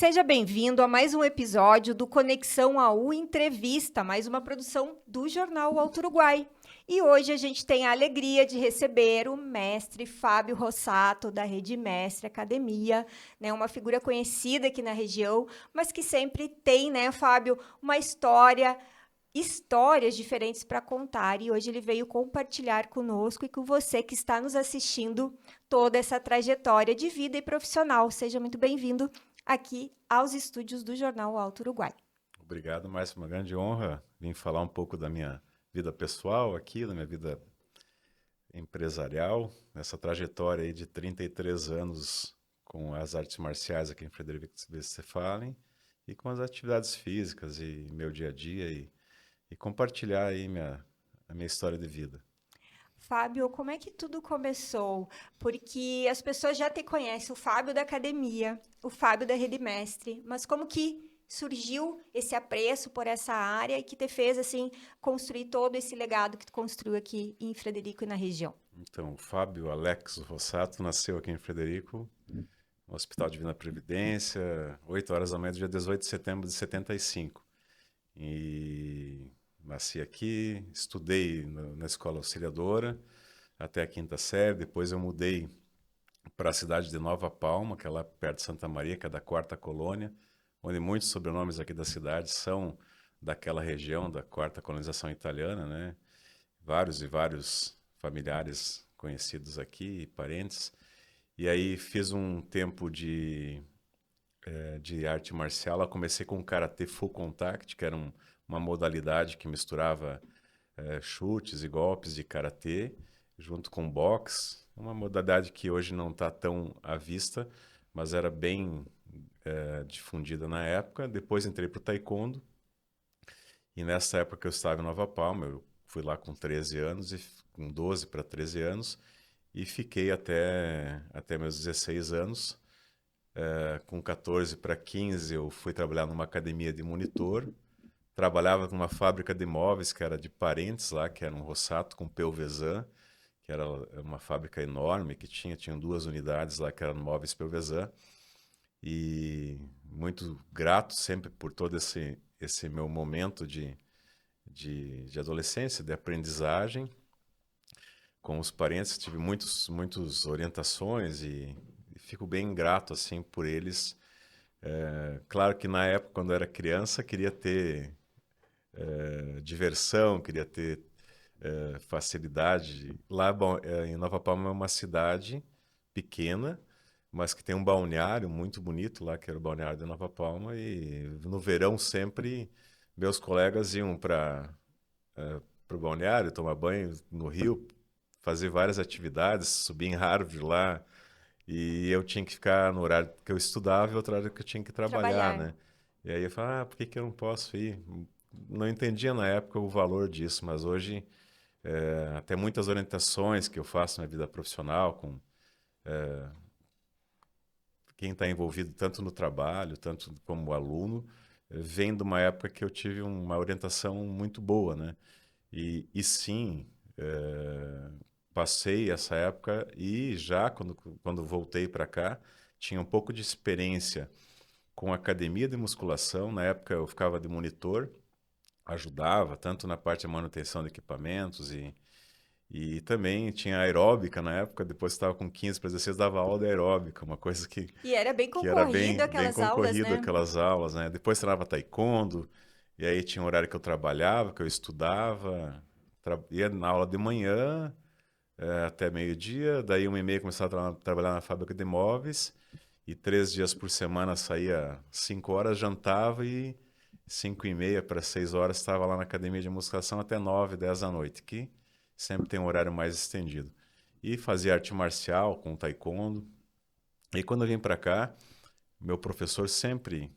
seja bem-vindo a mais um episódio do Conexão AU Entrevista, mais uma produção do Jornal Alto Uruguai. E hoje a gente tem a alegria de receber o mestre Fábio Rossato, da Rede Mestre Academia, né, uma figura conhecida aqui na região, mas que sempre tem, né, Fábio, uma histórias diferentes para contar, e hoje ele veio compartilhar conosco e com você que está nos assistindo toda essa trajetória de vida e profissional. Seja muito bem-vindo aqui aos estúdios do Jornal Alto Uruguai. Obrigado, Márcio. Uma grande honra vir falar um pouco da minha vida pessoal aqui, da minha vida empresarial, nessa trajetória aí de 33 anos com as artes marciais aqui em Frederico Westphalen e com as atividades físicas e meu dia a dia e compartilhar aí a minha história de vida. Fábio, como é que tudo começou? Porque as pessoas já te conhecem, o Fábio da academia, o Fábio da Rede Mestre, mas como que surgiu esse apreço por essa área e que te fez assim construir todo esse legado que tu construiu aqui em Frederico e na região? Então, o Fábio Alex Rossato nasceu aqui em Frederico, no Hospital Divina Previdência, 8 horas da manhã, dia 18 de setembro de 75. E nasci aqui, estudei na escola auxiliadora até a quinta série, depois eu mudei para a cidade de Nova Palma, que é lá perto de Santa Maria, que é da quarta colônia, onde muitos sobrenomes aqui da cidade são daquela região da quarta colonização italiana, né? Vários e vários familiares conhecidos aqui, parentes. E aí fiz um tempo de arte marcial. Eu comecei com o Karatê Full Contact, que era uma modalidade que misturava chutes e golpes de Karatê, junto com boxe. Uma modalidade que hoje não está tão à vista, mas era bem difundida na época. Depois entrei para o Taekwondo, e nessa época que eu estava em Nova Palma, eu fui lá com 13 anos, com 12 para 13 anos, e fiquei até meus 16 anos. Com 14 para 15 eu fui trabalhar numa academia de monitor, trabalhava numa fábrica de móveis que era de parentes lá, que era um Rossato com Pelvezan, que era uma fábrica enorme que tinham duas unidades lá que eram móveis Pelvezan, e muito grato sempre por todo esse meu momento de adolescência, de aprendizagem com os parentes. Tive muitas orientações e fico bem grato assim por eles. Claro que na época, quando eu era criança, queria ter diversão, queria ter facilidade. Lá, bom, em Nova Palma é uma cidade pequena, mas que tem um balneário muito bonito lá, que era o balneário de Nova Palma, e no verão sempre meus colegas iam para o balneário, tomar banho no rio, fazer várias atividades, subir em árvore lá, e eu tinha que ficar no horário que eu estudava e outro horário que eu tinha que trabalhar, Trabalhar. né? E aí eu falava, por que eu não posso ir? Não entendia na época o valor disso, mas hoje até muitas orientações que eu faço na vida profissional com quem está envolvido tanto no trabalho, tanto como aluno, vem de uma época que eu tive uma orientação muito boa, né? E sim, passei essa época e já quando voltei para cá, tinha um pouco de experiência com academia de musculação. Na época eu ficava de monitor, ajudava tanto na parte de manutenção de equipamentos e também tinha aeróbica na época. Depois estava com 15 para 16, dava aula de aeróbica, uma coisa E era bem que era concorrido bem aquelas aulas, concorrido né? aquelas aulas, né? Depois treinava taekwondo, e aí tinha um horário que eu trabalhava, que eu estudava, ia na aula de manhã até meio-dia, daí 1h30 começava a trabalhar na fábrica de móveis, e 3 dias por semana saía 5 horas, jantava, e 5h30 para 6 horas estava lá na academia de musculação até 9, 10 da noite, que sempre tem um horário mais estendido. E fazia arte marcial com taekwondo. E quando eu vim para cá, meu professor sempre,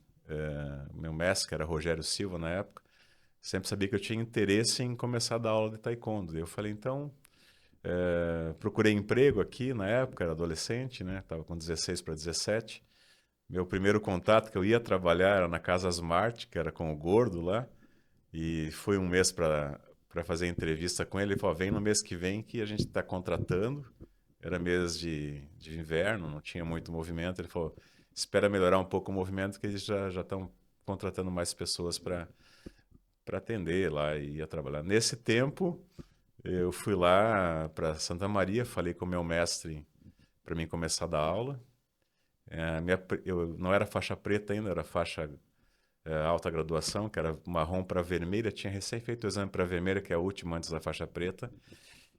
meu mestre, que era Rogério Silva na época, sempre sabia que eu tinha interesse em começar a dar aula de taekwondo. E eu falei, então, procurei emprego aqui na época, era adolescente, né? Estava com 16 para 17. Meu primeiro contato que eu ia trabalhar era na Casa Smart, que era com o Gordo lá, e fui um mês para fazer entrevista com ele. Ele falou, vem no mês que vem que a gente está contratando. Era mês de inverno, não tinha muito movimento. Ele falou, espera melhorar um pouco o movimento, que eles já estão contratando mais pessoas para atender lá e ir a trabalhar. Nesse tempo, eu fui lá para Santa Maria, falei com o meu mestre para mim começar a dar aula. Eu não era faixa preta ainda, era faixa alta graduação, que era marrom para vermelha. Tinha recém feito o exame para vermelha, que é a última antes da faixa preta.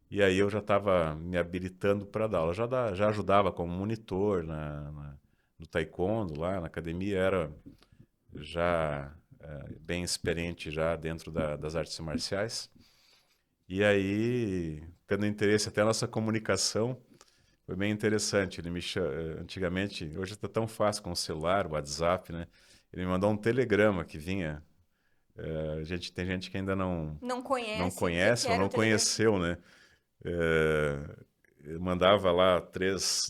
E aí eu já estava me habilitando para dar aula. Já ajudava como monitor no taekwondo lá na academia, era já bem experiente já dentro das artes marciais. E aí, tendo interesse até a nossa comunicação, foi bem interessante. Antigamente, hoje está tão fácil com o celular, o WhatsApp, né? Ele me mandou um telegrama que vinha. Tem gente que ainda Não não conhece o que que conhece ou era o não Telegram? conheceu, né? Eu mandava lá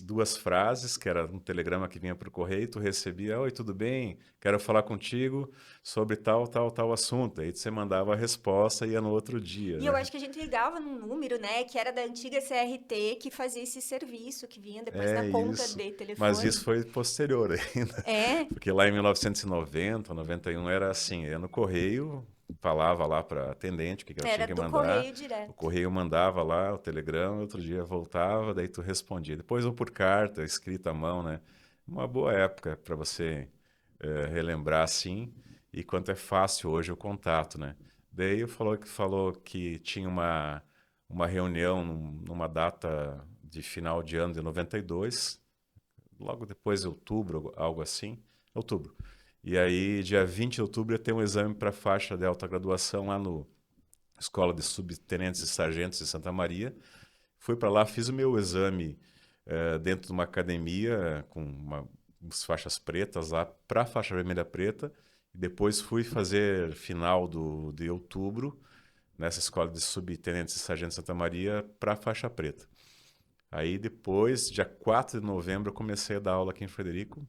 duas frases, que era um telegrama que vinha por correio, tu recebia: oi, tudo bem? Quero falar contigo sobre tal, tal, tal assunto. Aí você mandava a resposta e ia no outro dia, E eu né? acho que a gente ligava num número, né, que era da antiga CRT, que fazia esse serviço, que vinha depois na É conta isso. de Mas isso telefone. foi posterior ainda. É, Porque lá em 1990, 91 era assim, ia no correio, falava lá para atendente o que eu tinha era que do mandar, correio o direto. correio mandava lá o telegrama, outro dia voltava, daí tu respondia. Depois ou por carta, escrita à mão, né? Uma boa época para você relembrar assim, e quanto é fácil hoje o contato, né? Daí falou que tinha uma reunião numa data de final de ano de 92, logo depois de outubro, algo assim, outubro. E aí, dia 20 de outubro, eu tenho um exame para faixa de alta graduação lá no Escola de Subtenentes e Sargentos de Santa Maria. Fui para lá, fiz o meu exame dentro de uma academia com umas faixas pretas lá para faixa vermelha preta. E depois fui fazer final de outubro nessa escola de subtenentes e sargentos de Santa Maria para faixa preta. Aí depois, dia 4 de novembro, eu comecei a dar aula aqui em Frederico,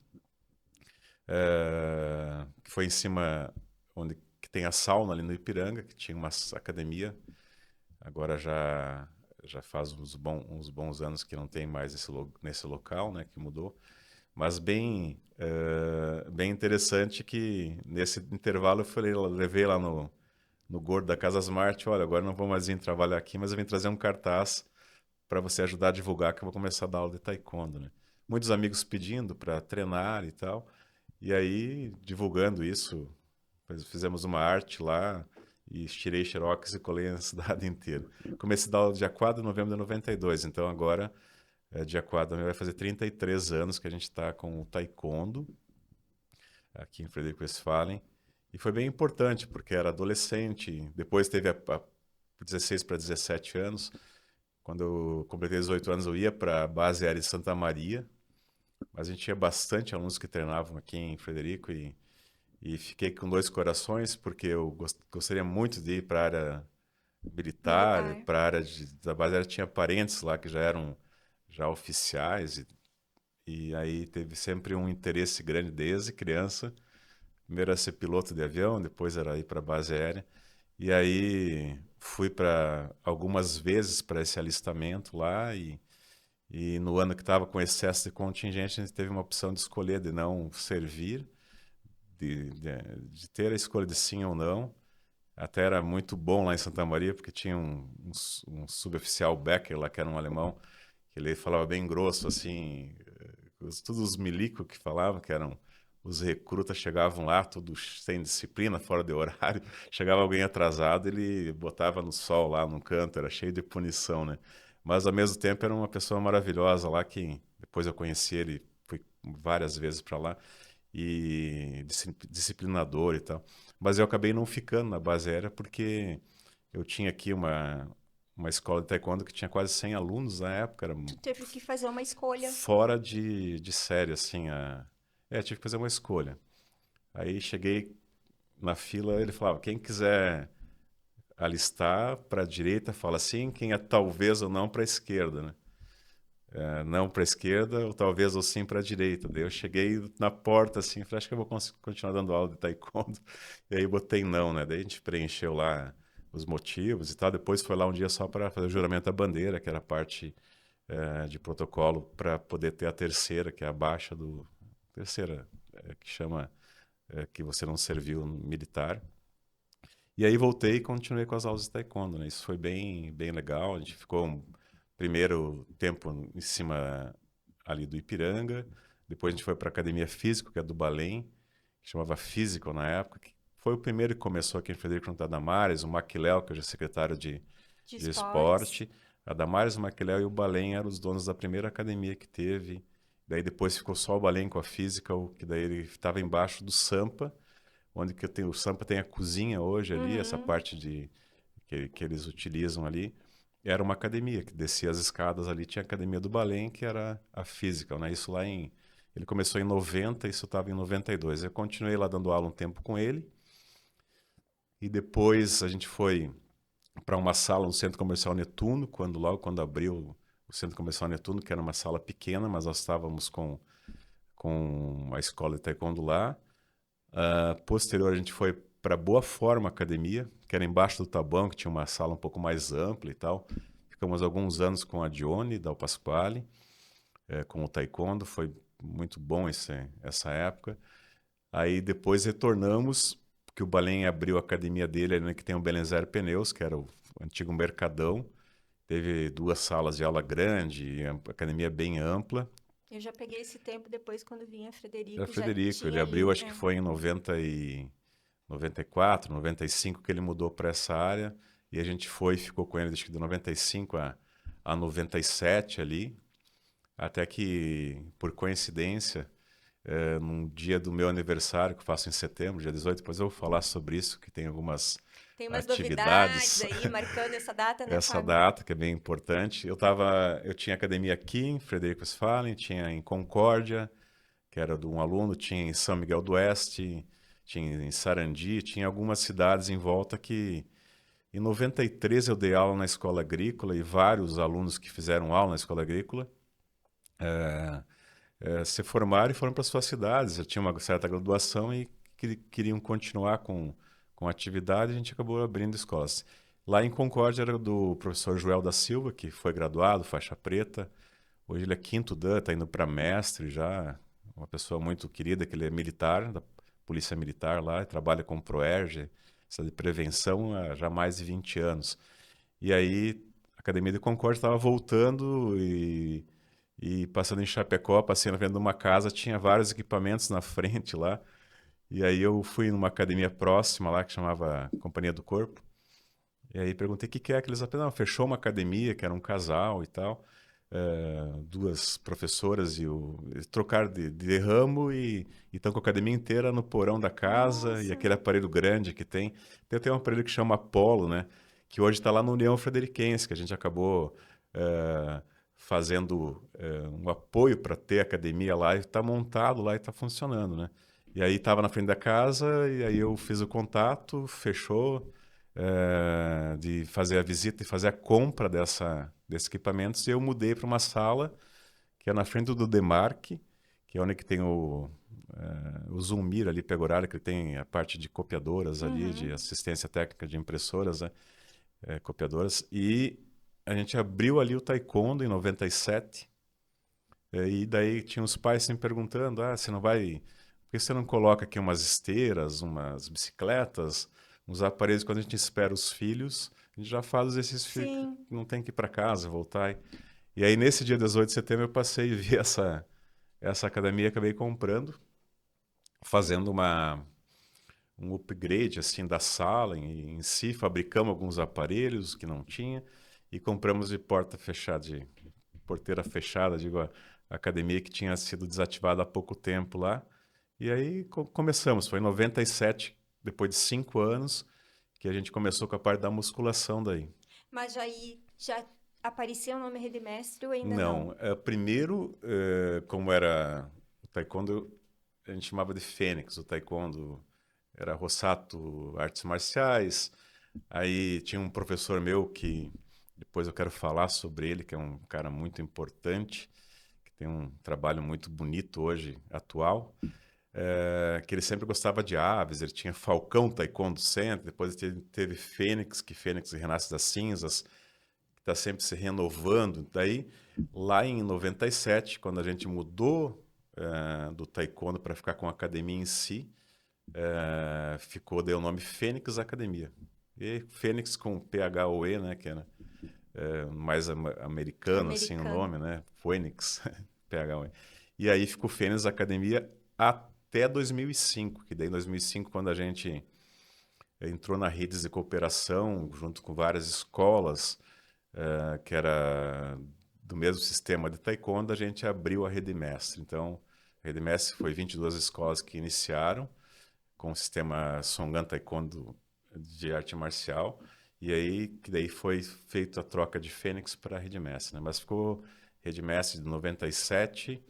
que foi em cima onde que tem a sauna ali no Ipiranga, que tinha uma academia. Agora já faz uns bons anos que não tem mais nesse local, né, que mudou. Mas bem interessante que nesse intervalo levei lá no gordo da Casa Smart: olha, agora não vou mais vir trabalhar aqui, mas eu vim trazer um cartaz para você ajudar a divulgar que eu vou começar a dar aula de taekwondo, né? Muitos amigos pedindo para treinar e tal. E aí, divulgando isso, fizemos uma arte lá e tirei xerox e colei na cidade inteira. Comecei a dar aula dia 4 de novembro de 92, então agora, dia 4 de novembro, vai fazer 33 anos que a gente está com o taekwondo, aqui em Frederico Westphalen. E foi bem importante, porque era adolescente, depois teve a 16 para 17 anos. Quando eu completei 18 anos, eu ia para a base aérea de Santa Maria, mas a gente tinha bastante alunos que treinavam aqui em Frederico e fiquei com dois corações, porque eu gostaria muito de ir para a área militar, Militar. para a área da base aérea. Tinha parentes lá que já eram já oficiais, e aí teve sempre um interesse grande desde criança. Primeiro era ser piloto de avião, depois era ir para a base aérea. E aí fui para algumas vezes para esse alistamento lá e no ano que estava com excesso de contingente, a gente teve uma opção de escolher de não servir, de ter a escolha de sim ou não. Até era muito bom lá em Santa Maria, porque tinha um suboficial Becker lá, que era um alemão, que ele falava bem grosso, assim, todos os milicos que falavam, que eram os recrutas, chegavam lá, todos sem disciplina, fora de horário. Chegava alguém atrasado, ele botava no sol lá num canto, era cheio de punição, né? Mas ao mesmo tempo era uma pessoa maravilhosa lá, que depois eu conheci ele, fui várias vezes para lá, e disciplinador e tal. Mas eu acabei não ficando na base aérea porque eu tinha aqui uma escola de taekwondo que tinha quase 100 alunos na época, era Tu teve que fazer uma escolha. fora de série, assim. Tive que fazer uma escolha. Aí cheguei na fila, ele falava: quem quiser alistar para a direita, fala assim, quem é talvez ou não para a esquerda, né? Não para a esquerda, ou talvez ou sim para a direita. Daí eu cheguei na porta assim, falei: acho que eu vou continuar dando aula de taekwondo. E aí botei não, né? Daí a gente preencheu lá os motivos e tal. Depois foi lá um dia só para fazer o juramento da bandeira, que era a parte de protocolo para poder ter a terceira, que é a baixa terceira, que chama que você não serviu militar. E aí voltei e continuei com as aulas de taekwondo, né? Isso foi bem legal. A gente ficou um primeiro tempo em cima ali do Ipiranga. Depois a gente foi para a academia física, que é do Balém, que chamava Physical na época. Que foi o primeiro que começou aqui em Frederico Antônio Damares, o Maquiléu, que hoje é secretário De de esportes. esporte. A Damares, o Maquiléu e o Balém eram os donos da primeira academia que teve. Daí depois ficou só o Balém com a Physical, que daí ele estava embaixo do Sampa, onde que eu tenho, o Sampa tem a cozinha hoje ali, essa Uhum. parte que eles utilizam ali. Era uma academia, que descia as escadas ali, tinha a academia do Balém, que era a Physical, né? Isso lá em... Ele começou em 90, isso estava em 92. Eu continuei lá dando aula um tempo com ele, e depois a gente foi para uma sala no Centro Comercial Netuno, logo quando abriu o Centro Comercial Netuno, que era uma sala pequena, mas nós estávamos com a escola de taekwondo lá. Posterior, a gente foi para Boa Forma Academia, que era embaixo do Taboão, que tinha uma sala um pouco mais ampla e tal. Ficamos alguns anos com a Dione, Dal Pasquale, com o taekwondo, foi muito bom essa época. Aí depois retornamos, porque o Balém abriu a academia dele, ali, né, que tem o Belenzer Pneus, que era o antigo Mercadão. Teve 2 salas de aula grande, academia bem ampla. Eu já peguei esse tempo depois quando vinha É o Frederico, já Frederico, ele tinha abriu, aí. acho que foi em 94, 95 que ele mudou para essa área, e a gente ficou com ele, acho que de 95 a 97 ali, até que, por coincidência, num dia do meu aniversário, que eu faço em setembro, dia 18, depois eu vou falar sobre isso, que tem algumas Tem umas novidades atividades, aí marcando essa data, né, essa Fábio? data que é bem importante. Eu tinha academia aqui em Frederico Westphalen, tinha em Concórdia, que era de um aluno, tinha em São Miguel do Oeste, tinha em Sarandi, tinha algumas cidades em volta que... Em 93 eu dei aula na escola agrícola, e vários alunos que fizeram aula na escola agrícola se formaram e foram para suas cidades. Já tinha uma certa graduação e queriam continuar com a atividade, e a gente acabou abrindo escolas. Lá em Concórdia era do professor Joel da Silva, que foi graduado, faixa preta. Hoje ele é quinto dan, está indo para mestre já. Uma pessoa muito querida, que ele é militar, da Polícia Militar lá, e trabalha com o Proerge, essa de prevenção há já mais de 20 anos. E aí a Academia de Concórdia estava voltando e passando em Chapecó, passei na frente de uma casa, tinha vários equipamentos na frente lá. E aí eu fui numa academia próxima lá, que chamava Companhia do Corpo. E aí perguntei o que é que eles apenas... Não, fechou uma academia, que era um casal e tal. Duas professoras trocaram de ramo e estão com a academia inteira no porão da casa, e Nossa, aquele aparelho grande que tem. Tem até um aparelho que chama Apollo, né? Que hoje está lá na União Frederiquense, que a gente acabou fazendo um apoio para ter academia lá, e está montado lá e está funcionando, né? E aí estava na frente da casa, e aí eu fiz o contato, fechou, de fazer a visita e fazer a compra desses equipamentos, e eu mudei para uma sala que é na frente do Demarque, que é onde que tem o Zumir ali, Pegoraro, que tem a parte de copiadoras ali, de uhum. assistência técnica de impressoras, né? Copiadoras, e a gente abriu ali o Taekwondo em 97, e daí tinha os pais sempre perguntando, você não vai... Por que você não coloca aqui umas esteiras, umas bicicletas, uns aparelhos? Quando a gente espera os filhos, a gente já faz os exercícios, Sim. não tem que ir para casa, voltar. E aí, nesse dia 18 de setembro, eu passei e vi essa academia, acabei comprando, fazendo um upgrade assim da sala em si, fabricamos alguns aparelhos que não tinha, e compramos de porta fechada, de porteira fechada, digo, a academia que tinha sido desativada há pouco tempo lá. E aí começamos, foi em 97, depois de 5 anos, que a gente começou com a parte da musculação daí. Mas aí já aparecia o nome Rede Mestre ou ainda não? Não, primeiro, como era o taekwondo, a gente chamava de Fênix, o taekwondo era Rossato Artes Marciais. Aí tinha um professor meu que depois eu quero falar sobre ele, que é um cara muito importante, que tem um trabalho muito bonito hoje, atual, que ele sempre gostava de aves. Ele tinha Falcão Taekwondo Center, depois ele teve Fênix, que Fênix renasce das cinzas, que está sempre se renovando. Daí, lá em 97, quando a gente mudou do taekwondo para ficar com a academia em si, deu o nome Fênix Academia. E Fênix com P-H-O-E, né, que era mais americano, assim, o nome, né? Phoenix, P-H-O-E. E aí ficou Fênix Academia até 2005, que daí em 2005, quando a gente entrou na redes de cooperação, junto com várias escolas, que era do mesmo sistema de taekwondo, a gente abriu a Rede Mestre. Então, a Rede Mestre foi 22 escolas que iniciaram com o sistema Songan Taekwondo de arte marcial, e aí que daí foi feita a troca de Fênix para a Rede Mestre, né? Mas ficou Rede Mestre de 97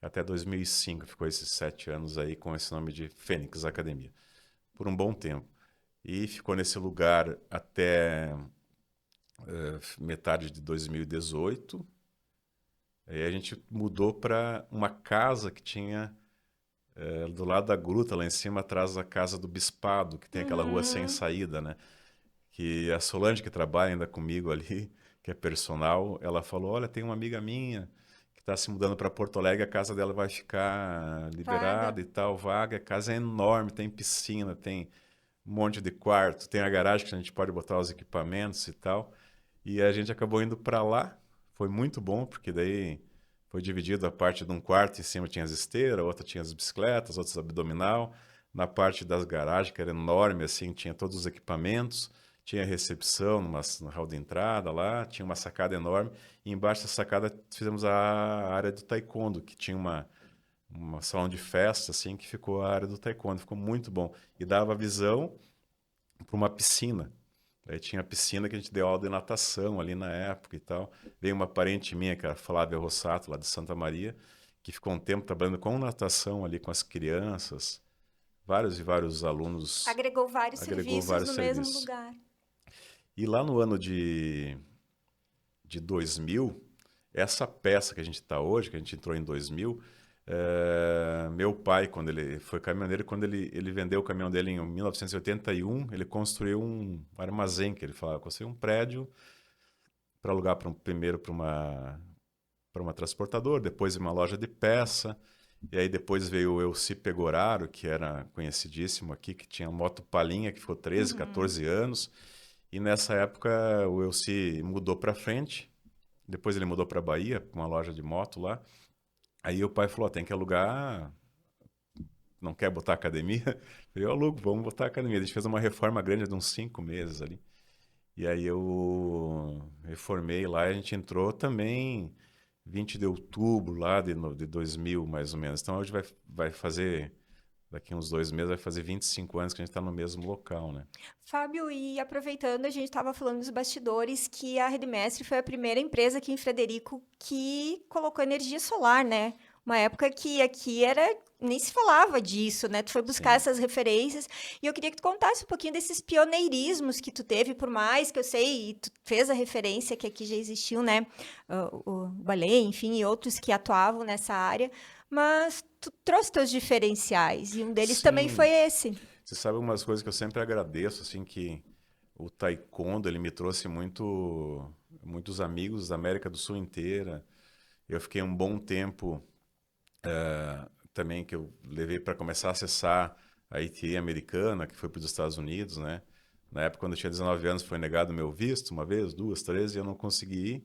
até 2005, ficou esses 7 anos aí com esse nome de Fênix Academia, por um bom tempo. E ficou nesse lugar até metade de 2018. Aí a gente mudou para uma casa que tinha do lado da gruta, lá em cima, atrás da casa do Bispado, que tem aquela rua sem saída, né? Que a Solange, que trabalha ainda comigo ali, que é personal, ela falou, olha, tem uma amiga minha que está se mudando para Porto Alegre, a casa dela vai ficar liberada Vaga. e tal, vaga. A casa é enorme, tem piscina, tem um monte de quarto, tem a garagem que a gente pode botar os equipamentos e tal. E a gente acabou indo para lá. Foi muito bom, porque daí foi dividido a parte de um quarto, em cima tinha as esteiras, a outra tinha as bicicletas, outras abdominal. Na parte das garagens, que era enorme, assim, tinha todos os equipamentos, tinha recepção no hall de entrada lá, tinha uma sacada enorme. E embaixo da sacada fizemos a área do taekwondo, que tinha uma salão de festa, assim, que ficou a área do taekwondo. Ficou muito bom. E dava visão para uma piscina. Aí tinha a piscina que a gente deu aula de natação ali na época e tal. Veio uma parente minha, que era a Flávia Rossato, lá de Santa Maria, que ficou um tempo trabalhando com natação ali com as crianças. Vários e vários alunos, Agregou vários agregou serviços vários no mesmo serviços. lugar. E lá no ano de 2000, essa peça que a gente está hoje, que a gente entrou em 2000, meu pai, quando ele foi caminhoneiro, quando ele vendeu o caminhão dele em 1981, ele construiu um armazém, que ele falava, construiu um prédio para alugar primeiro para uma transportadora, depois uma loja de peça, e aí depois veio o Elci Pegoraro, que era conhecidíssimo aqui, que tinha moto Palinha, que ficou 13, 14 anos, e nessa época o Elci mudou para frente, depois ele mudou para Bahia, para uma loja de moto lá. Aí o pai falou, tem que alugar, não quer botar academia? Eu falei, eu alugo, vamos botar academia. A gente fez uma reforma grande de uns 5 meses ali. E aí eu reformei lá e a gente entrou também 20 de outubro lá de 2000, mais ou menos. Então hoje vai fazer, daqui uns 2 meses, vai fazer 25 anos que a gente está no mesmo local, né? Fábio, e aproveitando, a gente estava falando nos bastidores que a Rede Mestre foi a primeira empresa aqui em Frederico que colocou energia solar, né? Uma época que aqui nem se falava disso, né? Tu foi buscar Sim. essas referências e eu queria que tu contasse um pouquinho desses pioneirismos que tu teve, por mais que eu sei, e tu fez a referência que aqui já existiu, né? O Ballet, enfim, e outros que atuavam nessa área, mas tu trouxe teus diferenciais e um deles também foi Sim, esse. você sabe umas coisas que eu sempre agradeço, assim, que o taekwondo, ele me trouxe muitos amigos da América do Sul inteira. Eu fiquei um bom tempo também que eu levei para começar a acessar a ITA americana, que foi para os Estados Unidos, né? Na época, quando eu tinha 19 anos, foi negado meu visto uma vez, duas, três, e eu não consegui ir,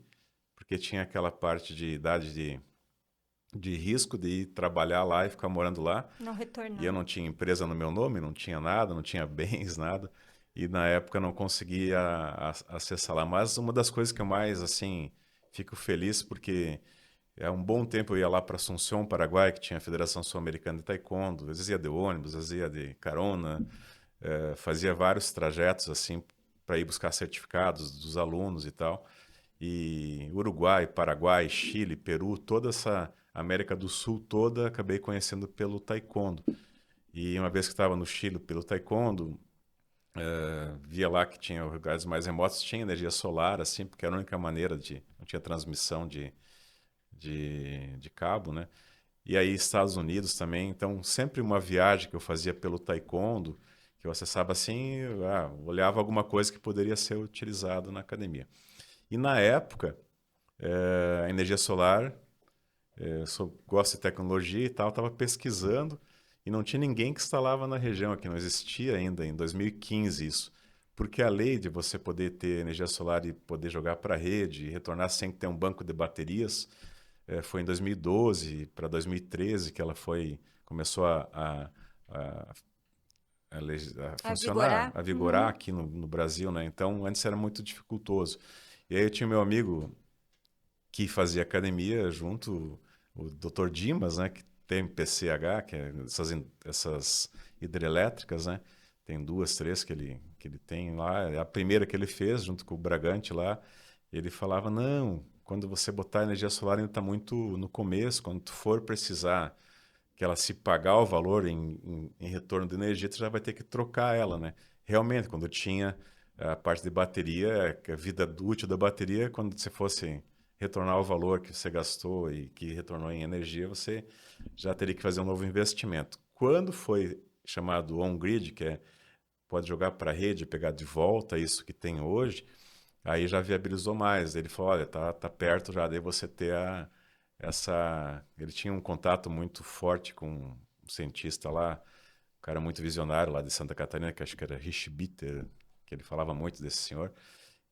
porque tinha aquela parte de idade de risco de ir trabalhar lá e ficar morando lá. Não E eu retornar. não tinha empresa no meu nome, não tinha nada, não tinha bens, nada. E na época eu não conseguia acessar lá. Mas uma das coisas que eu mais, assim, fico feliz, porque há um bom tempo eu ia lá para Assunção, Paraguai, que tinha a Federação Sul-Americana de Taekwondo. Às vezes ia de ônibus, às vezes ia de carona. Fazia vários trajetos, assim, para ir buscar certificados dos alunos e tal. E Uruguai, Paraguai, Chile, Peru, toda essa América do Sul toda, acabei conhecendo pelo taekwondo. E uma vez que estava no Chile pelo taekwondo, via lá que tinha lugares mais remotos, tinha energia solar, assim, porque era a única maneira não tinha transmissão de cabo, né? E aí Estados Unidos também, então sempre uma viagem que eu fazia pelo taekwondo, que eu acessava assim, olhava alguma coisa que poderia ser utilizado na academia. E na época, a energia solar gosto de tecnologia e tal, estava pesquisando e não tinha ninguém que instalava na região aqui, não existia ainda, em 2015 isso. Porque a lei de você poder ter energia solar e poder jogar para a rede e retornar sem ter um banco de baterias, foi em 2012 para 2013 que ela começou a, a A funcionar, vigorar? a vigorar Uhum. aqui no Brasil, né? Então, antes era muito dificultoso. E aí eu tinha meu amigo que fazia academia junto, o Dr. Dimas, né, que tem PCH, que é essas hidrelétricas, né? Tem duas, três que ele tem lá. É a primeira que ele fez, junto com o Bragante lá. Ele falava, não, quando você botar energia solar ainda está muito no começo, quando tu for precisar que ela se pagar o valor em retorno de energia, tu já vai ter que trocar ela, né? Realmente, quando tinha a parte de bateria, que a vida útil da bateria, quando você fosse retornar o valor que você gastou e que retornou em energia, você já teria que fazer um novo investimento. Quando foi chamado on-grid, pode jogar para a rede, pegar de volta isso que tem hoje, aí já viabilizou mais. Ele falou, olha, tá perto já, daí você ter Ele tinha um contato muito forte com um cientista lá, um cara muito visionário lá de Santa Catarina, que acho que era Rich Bitter, que ele falava muito desse senhor,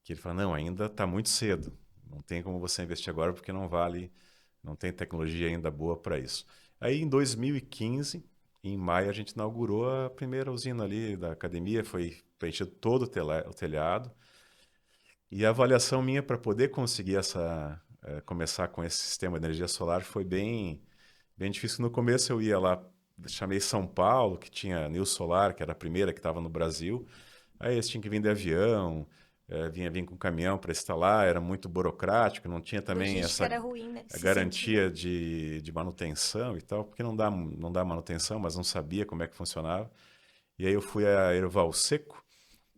que ele falou, não, ainda está muito cedo, não tem como você investir agora porque não vale, não tem tecnologia ainda boa para isso. Aí em 2015, em maio, a gente inaugurou a primeira usina ali da academia, foi preenchido todo o telhado, e a avaliação minha para poder conseguir começar com esse sistema de energia solar foi bem difícil. No começo eu ia lá, chamei São Paulo, que tinha New Solar, que era a primeira que estava no Brasil. Aí eles tinham que vir de avião, vinha com caminhão para instalar, era muito burocrático, não tinha também Logística essa era ruim a nesse sentido. garantia de manutenção e tal, porque não dá manutenção, mas não sabia como é que funcionava. E aí eu fui a Erval Seco,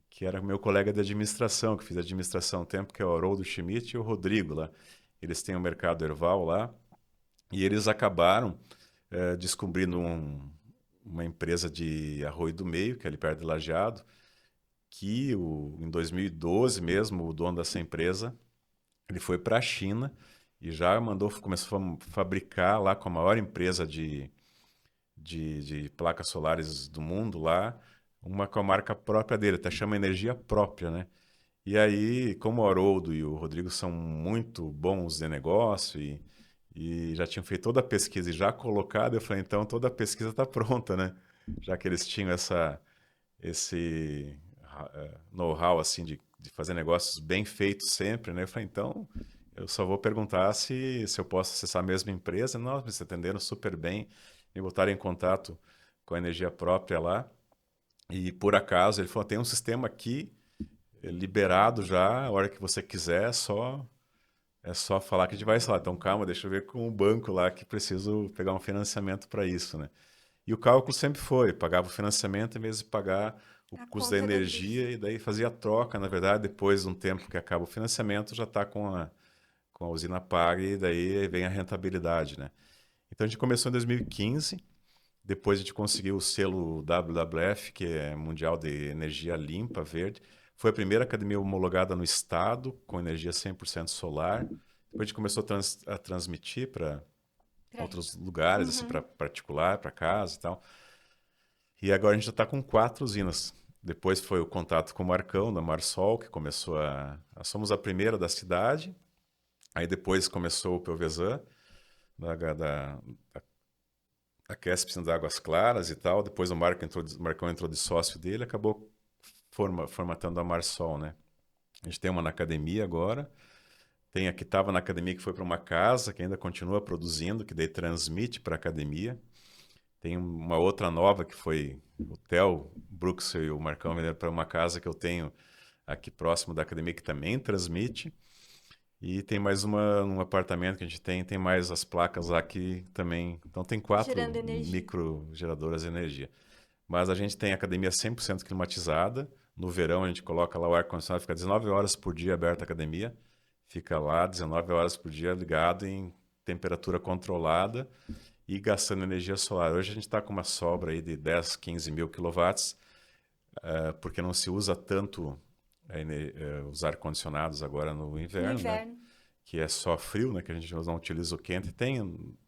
que era meu colega de administração, que fiz administração há um tempo, que é o Haroldo Schmidt e o Rodrigo lá. Eles têm o mercado Erval lá, e eles acabaram descobrindo uma empresa de Arroio do Meio, que é ali perto de Lajeado, que em 2012 mesmo, o dono dessa empresa, ele foi para a China e já começou a fabricar lá com a maior empresa de placas solares do mundo lá, uma com a marca própria dele, até chama energia própria, né? E aí, como o Haroldo e o Rodrigo são muito bons de negócio e já tinham feito toda a pesquisa e já colocado, eu falei, então toda a pesquisa está pronta, né? Já que eles tinham esse know-how assim de fazer negócios bem feitos sempre, né? Eu falei, então eu só vou perguntar se eu posso acessar a mesma empresa. Nossa, me atenderam super bem, me botaram em contato com a energia própria lá. E por acaso ele falou, tem um sistema aqui liberado já, a hora que você quiser, é só falar que a gente vai instalar. Então, calma, deixa eu ver com o banco lá que preciso pegar um financiamento para isso, né? E o cálculo sempre foi, pagava o financiamento em vez de pagar o A custo da conta da luz. energia e daí fazia a troca, na verdade, depois de um tempo que acaba o financiamento, já está com a usina paga e daí vem a rentabilidade, né? Então a gente começou em 2015, depois a gente conseguiu o selo WWF, que é Mundial de Energia Limpa, Verde. Foi a primeira academia homologada no estado, com energia 100% solar. Depois a gente começou a transmitir para Peraí. outros lugares, assim, para Uhum. particular, para casa e tal. E agora a gente já está com 4 usinas. Depois foi o contato com o Marcão, da Marsol, que começou somos a primeira da cidade. Aí depois começou o Pelvezan, da a Quesp sendo de Águas Claras e tal. Depois o Marcão entrou de sócio dele, acabou formatando a Marsol, né? A gente tem uma na academia agora. Tem a que estava na academia que foi para uma casa, que ainda continua produzindo, que daí transmite para a academia. Tem uma outra nova que foi o Theo Brooks e o Marcão venderam para uma casa que eu tenho aqui próximo da academia que também transmite. E tem mais um apartamento que a gente tem mais as placas lá que também. Então tem Gerando 4 energia. micro geradoras de energia. Mas a gente tem a academia 100% climatizada. No verão a gente coloca lá o ar-condicionado, fica 19 horas por dia aberta a academia. Fica lá 19 horas por dia ligado em temperatura controlada e gastando energia solar. Hoje a gente está com uma sobra aí de 10, 15 mil quilowatts, porque não se usa tanto os ar-condicionados agora no No inverno, né? inverno. que é só frio, né? Que a gente não utiliza o quente. Tem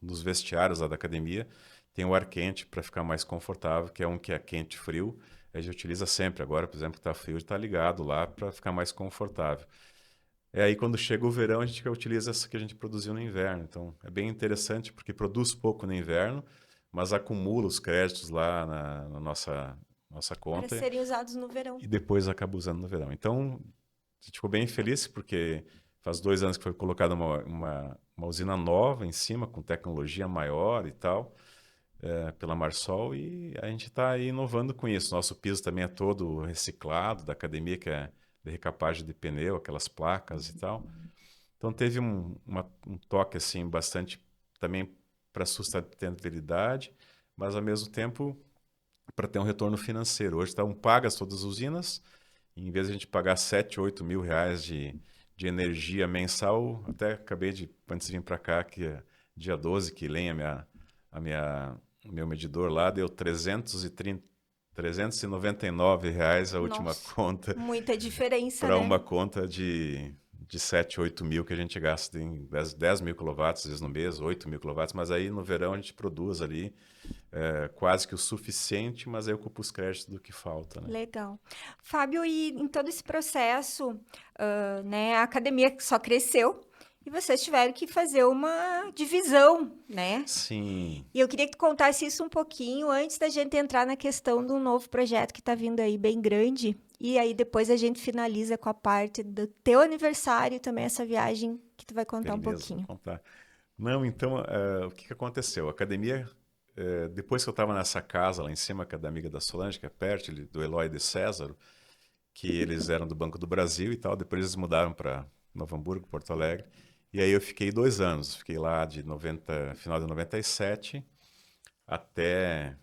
nos vestiários lá da academia, tem o ar quente para ficar mais confortável, que é um que é quente e frio. A gente utiliza sempre. Agora, por exemplo, que está frio, está ligado lá para ficar mais confortável. É aí quando chega o verão, a gente utiliza essa que a gente produziu no inverno. Então, é bem interessante porque produz pouco no inverno, mas acumula os créditos lá na nossa Para conta serem usados no verão. e depois acaba usando no verão. Então, a gente ficou bem feliz porque faz 2 anos que foi colocada uma usina nova em cima, com tecnologia maior e tal, pela Marsol, e a gente está aí inovando com isso. Nosso piso também é todo reciclado, da academia, que é de recapagem de pneu, aquelas placas e tal. Então teve um toque assim bastante também para sustentabilidade, mas ao mesmo tempo para ter um retorno financeiro. Hoje estão pagas todas as usinas, e em vez de a gente pagar 7, 8 mil reais de energia mensal, até acabei de, antes de vir para cá, que é dia 12, que lenha o meu medidor lá, deu 399 reais a última Nossa, conta muita diferença, para né? uma conta de 7, 8 mil que a gente gasta em 10 mil quilowatts, às vezes no mês, 8 mil quilowatts, mas aí no verão a gente produz ali quase que o suficiente, mas aí ocupa os créditos do que falta, né? Legal. Fábio, e em todo esse processo, né, a academia só cresceu e vocês tiveram que fazer uma divisão, né? Sim, E eu queria que tu contasse isso um pouquinho antes da gente entrar na questão de um novo projeto que está vindo aí bem grande. E aí depois a gente finaliza com a parte do teu aniversário e também essa viagem que tu vai contar um beleza, vou pouquinho. contar. Não, então, o que aconteceu? A academia, depois que eu estava nessa casa lá em cima, que é da amiga da Solange, que é perto do Eloy de César, que eles eram do Banco do Brasil e tal, depois eles mudaram para Novo Hamburgo, Porto Alegre, e aí eu fiquei 2 anos, fiquei lá de final de 97 até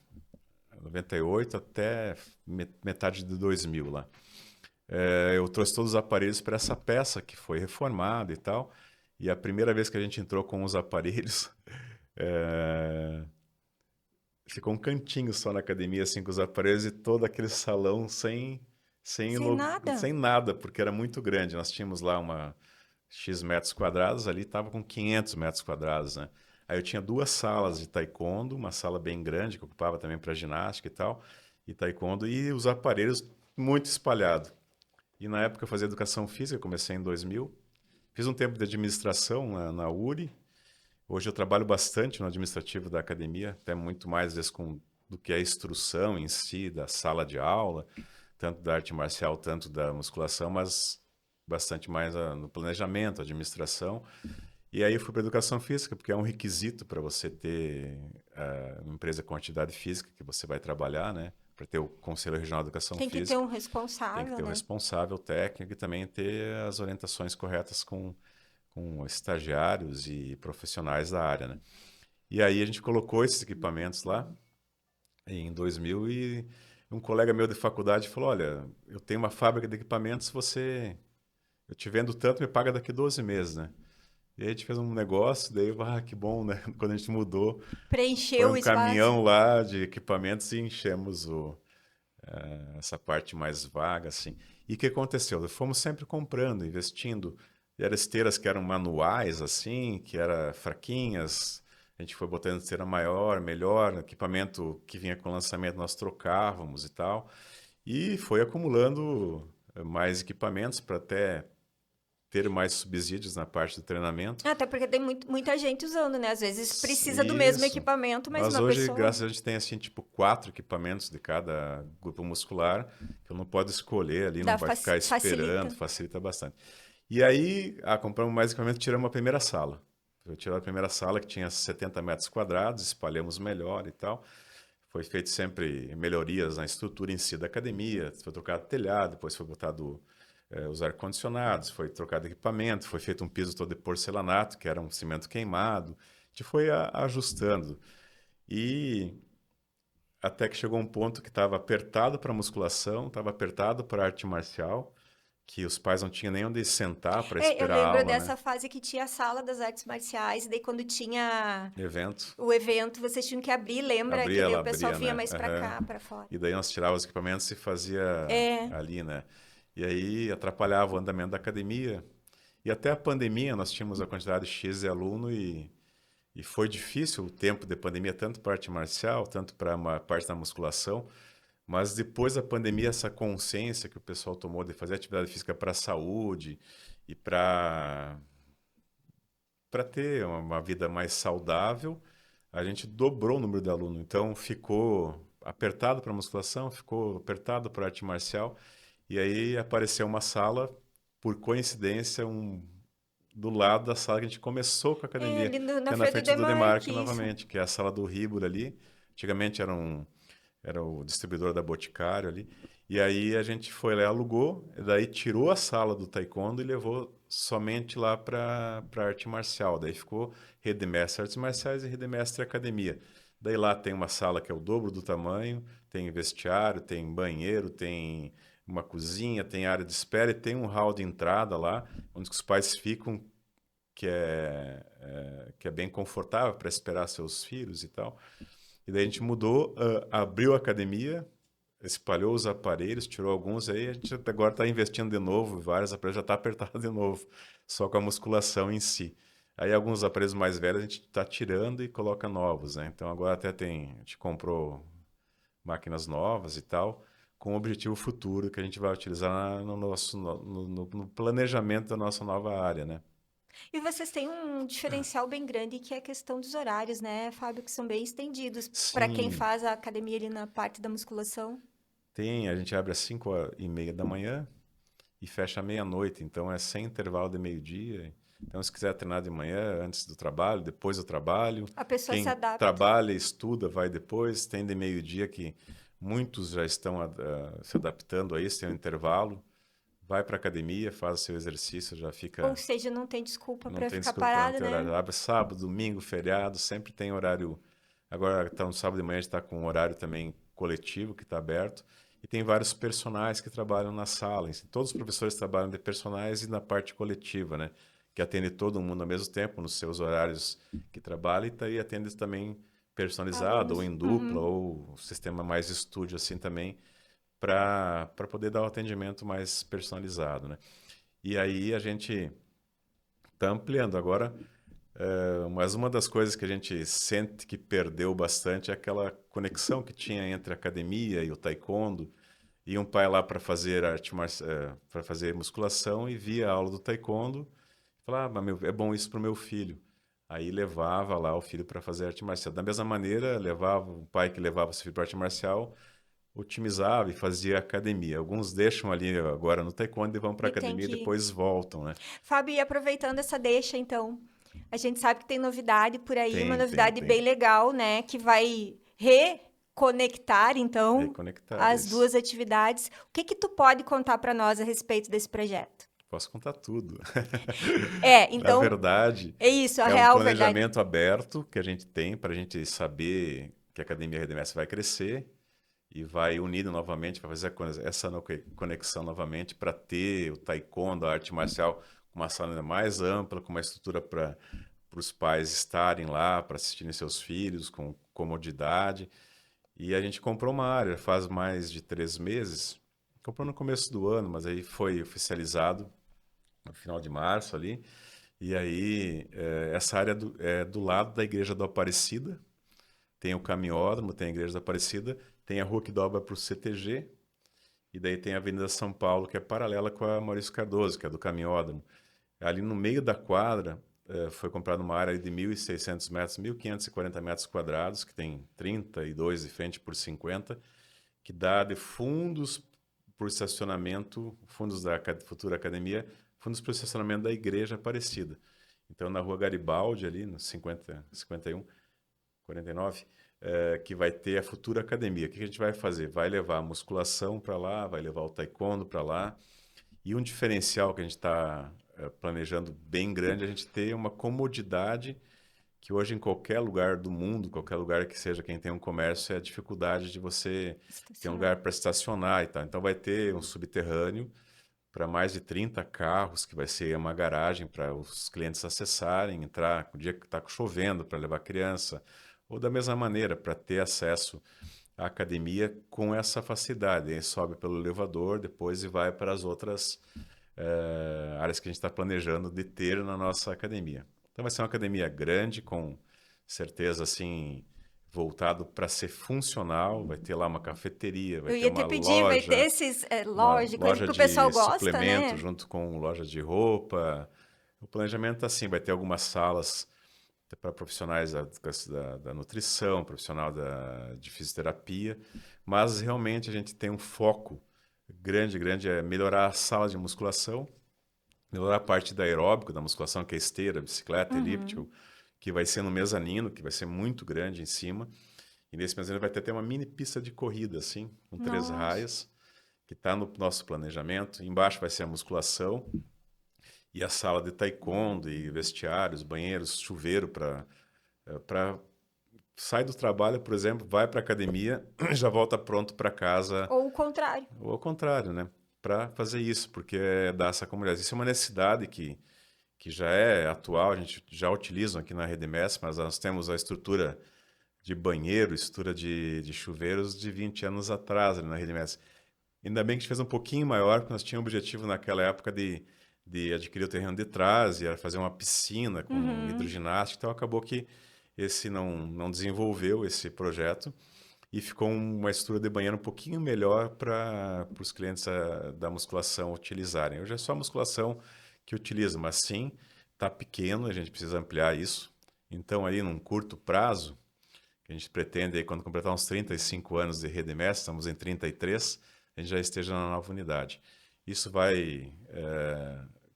98, até metade de 2000 lá. Eu trouxe todos os aparelhos para essa peça que foi reformada e tal. E a primeira vez que a gente entrou com os aparelhos, é, ficou um cantinho só na academia, assim, com os aparelhos e todo aquele salão Sem nada? sem nada, porque era muito grande. Nós tínhamos lá uma X metros quadrados, ali estava com 500 metros quadrados, né? Aí eu tinha 2 salas de taekwondo, uma sala bem grande, que ocupava também para ginástica e tal, e taekwondo, e os aparelhos muito espalhados. E na época eu fazia educação física, comecei em 2000. Fiz um tempo de administração na URI. Hoje eu trabalho bastante no administrativo da academia, até muito mais às vezes do que a instrução em si, da sala de aula, tanto da arte marcial, tanto da musculação, mas bastante mais no planejamento, administração. E aí eu fui para educação física, porque é um requisito para você ter uma empresa com atividade física que você vai trabalhar, né? Para ter o Conselho Regional de Educação Tem que ter Física. um Tem que responsável, ter o né? responsável técnico e também ter as orientações corretas com estagiários e profissionais da área, né? E aí a gente colocou esses equipamentos lá em 2000 e um colega meu de faculdade falou, olha, eu tenho uma fábrica de equipamentos, eu te vendo tanto, me paga daqui 12 meses, né? E aí a gente fez um negócio, daí, que bom, né? Quando a gente mudou, foi Preencheu um o espaço. caminhão lá de equipamentos e enchemos essa parte mais vaga, assim. E o que aconteceu? Fomos sempre comprando, investindo. E eram esteiras que eram manuais, assim, que eram fraquinhas. A gente foi botando esteira maior, melhor, equipamento que vinha com lançamento nós trocávamos e tal. E foi acumulando mais equipamentos para até ter mais subsídios na parte do treinamento. Até porque tem muita gente usando, né? Às vezes precisa do mesmo Isso. equipamento, mas Nós uma hoje, pessoa graças a Deus, a gente tem assim, tipo, 4 equipamentos de cada grupo muscular, que eu não pode escolher ali, não vai ficar esperando, facilita. facilita bastante. E aí, compramos mais equipamento, tiramos a primeira sala. Eu tirei a primeira sala, que tinha 70 metros quadrados, espalhamos melhor e tal. Foi feito sempre melhorias na estrutura em si da academia, foi trocado telhado, depois foi botado os ar-condicionados, foi trocado equipamento, foi feito um piso todo de porcelanato, que era um cimento queimado. A gente foi ajustando. E até que chegou um ponto que estava apertado para musculação, estava apertado para arte marcial, que os pais não tinham nem onde sentar para É, eu esperar a lembro aula, né? dessa fase que tinha a sala das artes marciais, e daí quando tinha Evento. o evento, vocês tinham que abrir, lembra? Que Abria, daí ela o pessoal abria, vinha né? mais pra Aham. cá, pra fora. E daí nós tirávamos os equipamentos e fazia É, ali, né? E aí atrapalhava o andamento da academia. E até a pandemia, nós tínhamos a quantidade X de aluno e foi difícil o tempo de pandemia, tanto para arte marcial, tanto para uma parte da musculação. Mas depois da pandemia, essa consciência que o pessoal tomou de fazer atividade física para a saúde e para ter uma vida mais saudável, a gente dobrou o número de alunos. Então ficou apertado para musculação, ficou apertado para arte marcial. E aí apareceu uma sala, por coincidência, do lado da sala que a gente começou com a É, academia, ali que na é na frente do frente do Demarque Demarque, isso. novamente, que é a sala do Ribur ali. Antigamente era o distribuidor da Boticário ali. E aí a gente foi lá, alugou, e daí tirou a sala do taekwondo e levou somente lá para arte marcial. Daí ficou Rede Mestre Artes Marciais e Rede Mestre Academia. Daí lá tem uma sala que é o dobro do tamanho, tem vestiário, tem banheiro, tem uma cozinha, tem área de espera e tem um hall de entrada lá, onde os pais ficam, que é bem confortável para esperar seus filhos e tal. E daí a gente mudou, abriu a academia, espalhou os aparelhos, tirou alguns, aí a gente agora está investindo de novo, vários aparelhos já está apertado de novo, só com a musculação em si. Aí alguns aparelhos mais velhos a gente está tirando e coloca novos, né? Então agora até a gente comprou máquinas novas e tal, com o objetivo futuro que a gente vai utilizar no nosso no planejamento da nossa nova área, né? E vocês têm um diferencial bem grande que é a questão dos horários, né, Fábio, que são bem estendidos para quem Sim, faz a academia ali na parte da musculação. a gente abre às 5h30 da manhã e fecha à meia-noite, então é sem intervalo de meio-dia. Então, se quiser treinar de manhã, antes do trabalho, depois do trabalho, A pessoa se quem adapta. trabalha, estuda, vai depois, tem de meio-dia que muitos já estão se adaptando a isso, tem um intervalo, vai para a academia, faz o seu exercício, já Ou fica, seja, não tem desculpa não para tem ficar desculpa para não parado, ter né? horário. Abre sábado, domingo, feriado, sempre tem horário. Agora está no sábado de manhã, a gente está com um horário também coletivo que está aberto. E tem vários personagens que trabalham na sala. Todos os professores trabalham de personagens e na parte coletiva, né? Que atende todo mundo ao mesmo tempo, nos seus horários que trabalha, e atende também personalizado, ou Alunos. em dupla, Uhum. ou sistema mais estúdio assim também, para poder dar um atendimento mais personalizado, né? E aí a gente está ampliando. Agora, mas uma das coisas que a gente sente que perdeu bastante é aquela conexão que tinha entre a academia e o taekwondo. E um pai lá para fazer para fazer musculação e via a aula do taekwondo, e falava, é bom isso para o meu filho. Aí levava lá o filho para fazer arte marcial. Da mesma maneira, levava o pai que levava o seu filho para arte marcial, otimizava e fazia academia. Alguns deixam ali agora no taekwondo e vão para a E tem academia e que. depois voltam, né? Fábio, e aproveitando essa deixa, então, a gente sabe que tem novidade por aí, uma Tem, novidade bem tem. legal, né? Que vai reconectar, então, Reconectar as isso. duas atividades. O que que tu pode contar para nós a respeito desse projeto? Posso contar tudo. É, Na então, verdade, é isso, a é um real verdade. planejamento aberto que a gente tem para a gente saber que a Academia Redemestre vai crescer e vai unindo novamente, vai fazer essa conexão novamente para ter o taekwondo, a arte marcial, com uma sala ainda mais ampla, com uma estrutura para os pais estarem lá, para assistirem seus filhos, com comodidade. E a gente comprou uma área faz mais de 3 meses. Comprou no começo do ano, mas aí foi oficializado no final de março ali. E aí, essa área é do lado da Igreja do Aparecida. Tem o caminhódromo, tem a Igreja da Aparecida, tem a rua que dobra para o CTG, e daí tem a Avenida São Paulo, que é paralela com a Maurício Cardoso, que é do caminhódromo. Ali no meio da quadra, foi comprada uma área de 1.600 metros, 1.540 metros quadrados, que tem 32 de frente por 50, que dá de fundos para o estacionamento, fundos da futura academia, fundos para o estacionamento da Igreja Aparecida. Então, na rua Garibaldi, ali, no 51, 49, que vai ter a futura academia. O que a gente vai fazer? Vai levar a musculação para lá, vai levar o taekwondo para lá. E um diferencial que a gente está planejando bem grande, é a gente ter uma comodidade que hoje em qualquer lugar do mundo, qualquer lugar que seja quem tem um comércio, é a dificuldade de você ter um Estacionar. lugar para estacionar e tal. Então vai ter um subterrâneo para mais de 30 carros, que vai ser uma garagem para os clientes acessarem, entrar no dia que está chovendo para levar criança, ou da mesma maneira, para ter acesso à academia com essa facilidade. Aí sobe pelo elevador, depois e vai para as outras áreas que a gente está planejando de ter na nossa academia. Então vai ser uma academia grande, com certeza assim, voltado para ser funcional, vai ter lá uma cafeteria, vai Eu ter ia te pedir, vai ter esses uma loja, coisa loja que o pessoal de gosta, suplemento né? junto com loja de roupa. O planejamento tá assim, vai ter algumas salas para profissionais da nutrição, profissional de fisioterapia, mas realmente a gente tem um foco grande, é melhorar a sala de musculação, melhorar a parte da aeróbico, da musculação, que é esteira, bicicleta, elíptico, que vai ser no mezanino, que vai ser muito grande em cima. E nesse mezanino vai ter até uma mini pista de corrida, assim, com 3 Nossa. raias, que está no nosso planejamento. Embaixo vai ser a musculação e a sala de taekwondo e vestiários, banheiros, chuveiro para sai do trabalho, por exemplo, vai para a academia, já volta pronto para casa, Ou o contrário. ou ao contrário, né? Para fazer isso, porque é dar essa comunidade. Isso é uma necessidade que já é atual, a gente já utiliza aqui na Rede Mestre, mas nós temos a estrutura de banheiro, estrutura de chuveiros de 20 anos atrás ali na Rede Mestre. Ainda bem que a gente fez um pouquinho maior, porque nós tínhamos o objetivo naquela época de adquirir o terreno de trás e era fazer uma piscina com Uhum. hidroginástica, então acabou que esse não desenvolveu esse projeto e ficou uma estrutura de banheiro um pouquinho melhor para os clientes da musculação utilizarem. Hoje é só a musculação que utiliza, mas sim, está pequeno, a gente precisa ampliar isso. Então, aí, num curto prazo, que a gente pretende, aí, quando completar uns 35 anos de Rede Mestre, estamos em 33, a gente já esteja na nova unidade. Isso vai,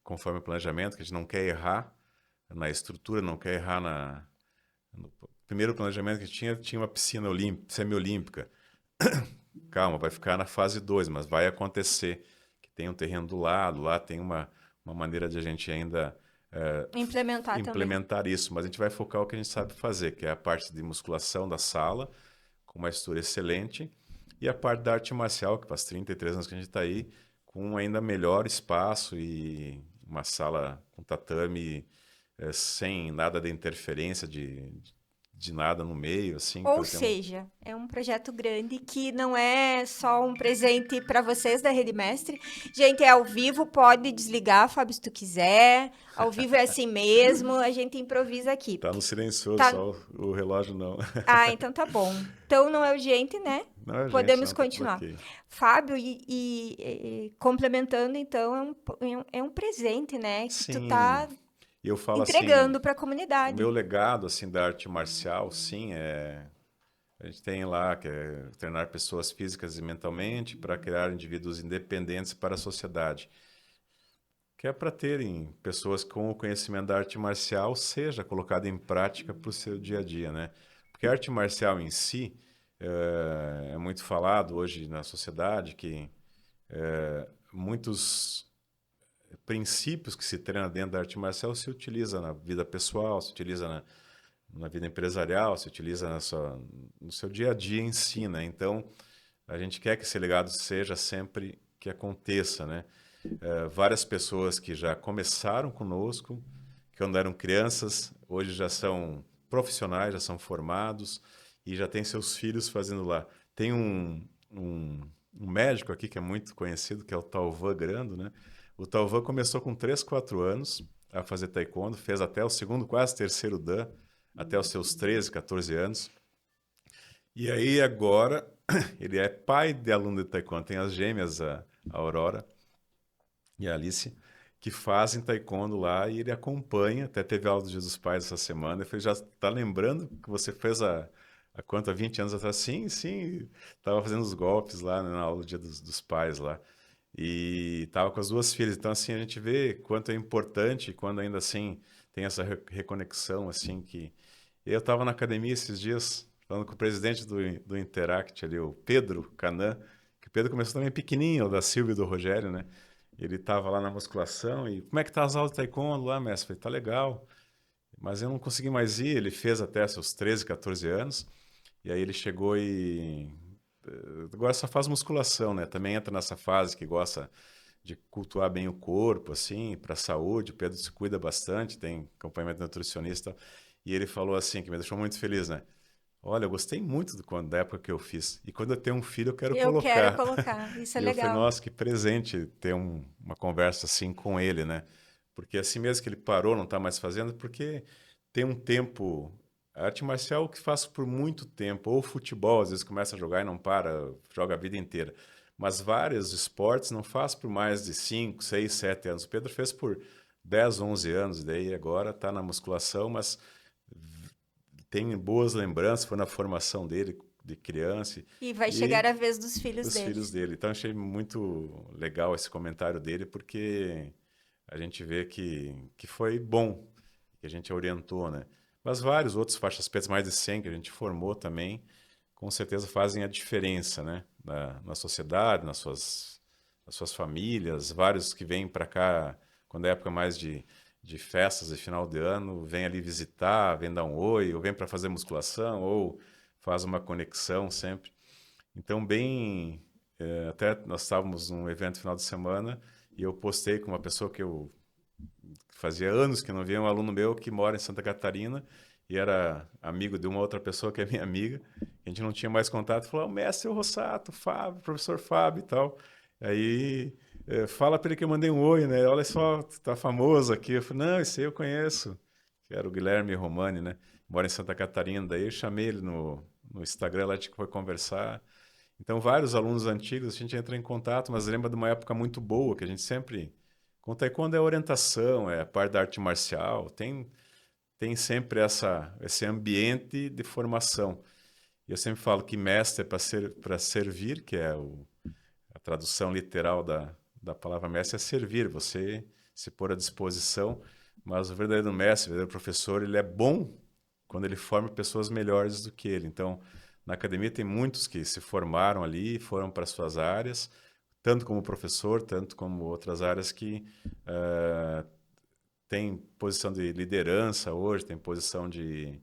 conforme o planejamento, que a gente não quer errar na estrutura, não quer errar no primeiro planejamento que a gente tinha uma piscina semiolímpica. Calma, vai ficar na fase 2, mas vai acontecer que tem um terreno do lado, lá tem uma maneira de a gente ainda Implementar também. implementar isso, mas a gente vai focar o que a gente sabe fazer, que é a parte de musculação da sala, com uma estrutura excelente, e a parte da arte marcial, que faz 33 anos que a gente está aí, com um ainda melhor espaço e uma sala com tatame, sem nada de interferência de nada no meio, assim, Ou para ter um... seja, é um projeto grande que não é só um presente para vocês da Rede Mestre. Gente, é ao vivo, pode desligar, Fábio, se tu quiser. Ao vivo é assim mesmo, a gente improvisa aqui. Tá no silencioso, Tá? só o relógio não. Ah, então tá bom. Então não é urgente, né? Não, gente, Podemos não, tá tudo continuar. ok. Fábio, e complementando, então, é um presente, né? Que tu tá Sim, e eu falo assim, entregando para a o meu comunidade. legado, assim, da arte marcial, sim, a gente tem lá que é treinar pessoas físicas e mentalmente para criar indivíduos independentes para a sociedade. Que é para terem pessoas com o conhecimento da arte marcial seja colocado em prática para o seu dia a dia, né? Porque a arte marcial em si é muito falado hoje na sociedade que muitos princípios que se treina dentro da arte marcial se utiliza na vida pessoal, se utiliza na vida empresarial, se utiliza no seu dia a dia em si, né? Então, a gente quer que esse legado seja sempre que aconteça, né? Várias pessoas que já começaram conosco, que quando eram crianças, hoje já são profissionais, já são formados e já têm seus filhos fazendo lá. Tem um médico aqui que é muito conhecido, que é o Talvan Grando, né? O Talvan começou com 3, 4 anos a fazer taekwondo, fez até o segundo, quase terceiro dan, até os seus 13, 14 anos. E aí agora ele é pai de aluno de taekwondo, tem as gêmeas, a Aurora e a Alice, que fazem taekwondo lá e ele acompanha, até teve aula do Dia dos Pais essa semana, eu falei, já está lembrando que você fez a quanto, há 20 anos atrás? Sim, sim, estava fazendo os golpes lá, né, na aula do Dia dos Pais lá. E estava com as duas filhas, então assim, a gente vê quanto é importante, quando ainda assim tem essa reconexão, assim, que... Eu estava na academia esses dias, falando com o presidente do Interact ali, o Pedro Canan, que o Pedro começou também pequenininho, o da Silvia e do Rogério, né? Ele estava lá na musculação e como é que tá as aulas de taekwondo lá, mestre? Eu falei, tá legal. Mas eu não consegui mais ir. Ele fez até seus 13, 14 anos. E aí ele chegou e agora só faz musculação, né? Também entra nessa fase que gosta de cultuar bem o corpo, assim, para a saúde. O Pedro se cuida bastante, tem acompanhamento nutricionista. E ele falou assim, que me deixou muito feliz, né? Olha, eu gostei muito da época que eu fiz. E quando eu tenho um filho, eu quero Eu quero colocar. colocar, isso é E eu falei, legal. nossa, que presente ter uma conversa assim com ele, né? Porque assim mesmo que ele parou, não está mais fazendo, porque tem um tempo. A arte marcial é o que faço por muito tempo, ou futebol, às vezes começa a jogar e não para, joga a vida inteira. Mas vários esportes não faço por mais de 5, 6, 7 anos. O Pedro fez por 10, 11 anos, daí agora está na musculação, mas tem boas lembranças, foi na formação dele de criança E vai chegar e a vez dos filhos dos filhos deles. dele. Então achei muito legal esse comentário dele, porque a gente vê que foi bom, que a gente orientou, né? Mas vários outros faixas pretas, mais de 100 que a gente formou também, com certeza fazem a diferença, né? Na sociedade, nas suas famílias, vários que vêm para cá quando é época mais de festas de final de ano, vem ali visitar, vem dar um oi, ou vem para fazer musculação, ou faz uma conexão sempre. Então, até nós estávamos num evento final de semana e eu postei com uma pessoa que eu fazia anos que não via, um aluno meu que mora em Santa Catarina e era amigo de uma outra pessoa que é minha amiga. A gente não tinha mais contato, falou: "Ah, o mestre Rossato, Fábio, professor Fábio e tal." Aí, fala para ele que eu mandei um oi, né? Olha só, tá famoso aqui. Eu falei: "Não, esse aí eu conheço." Que era o Guilherme Romani, né? Mora em Santa Catarina. Daí eu chamei ele no Instagram, lá a gente foi conversar. Então, vários alunos antigos, a gente entra em contato, mas lembra de uma época muito boa, que a gente sempre... Com taekwondo é orientação, é a parte da arte marcial, tem sempre esse ambiente de formação. E eu sempre falo que mestre é para servir, que é a tradução literal da palavra mestre, é servir, você se pôr à disposição, mas o verdadeiro mestre, o verdadeiro professor, ele é bom quando ele forma pessoas melhores do que ele. Então, na academia tem muitos que se formaram ali, foram para suas áreas, tanto como professor, tanto como outras áreas que tem posição de liderança hoje, tem posição de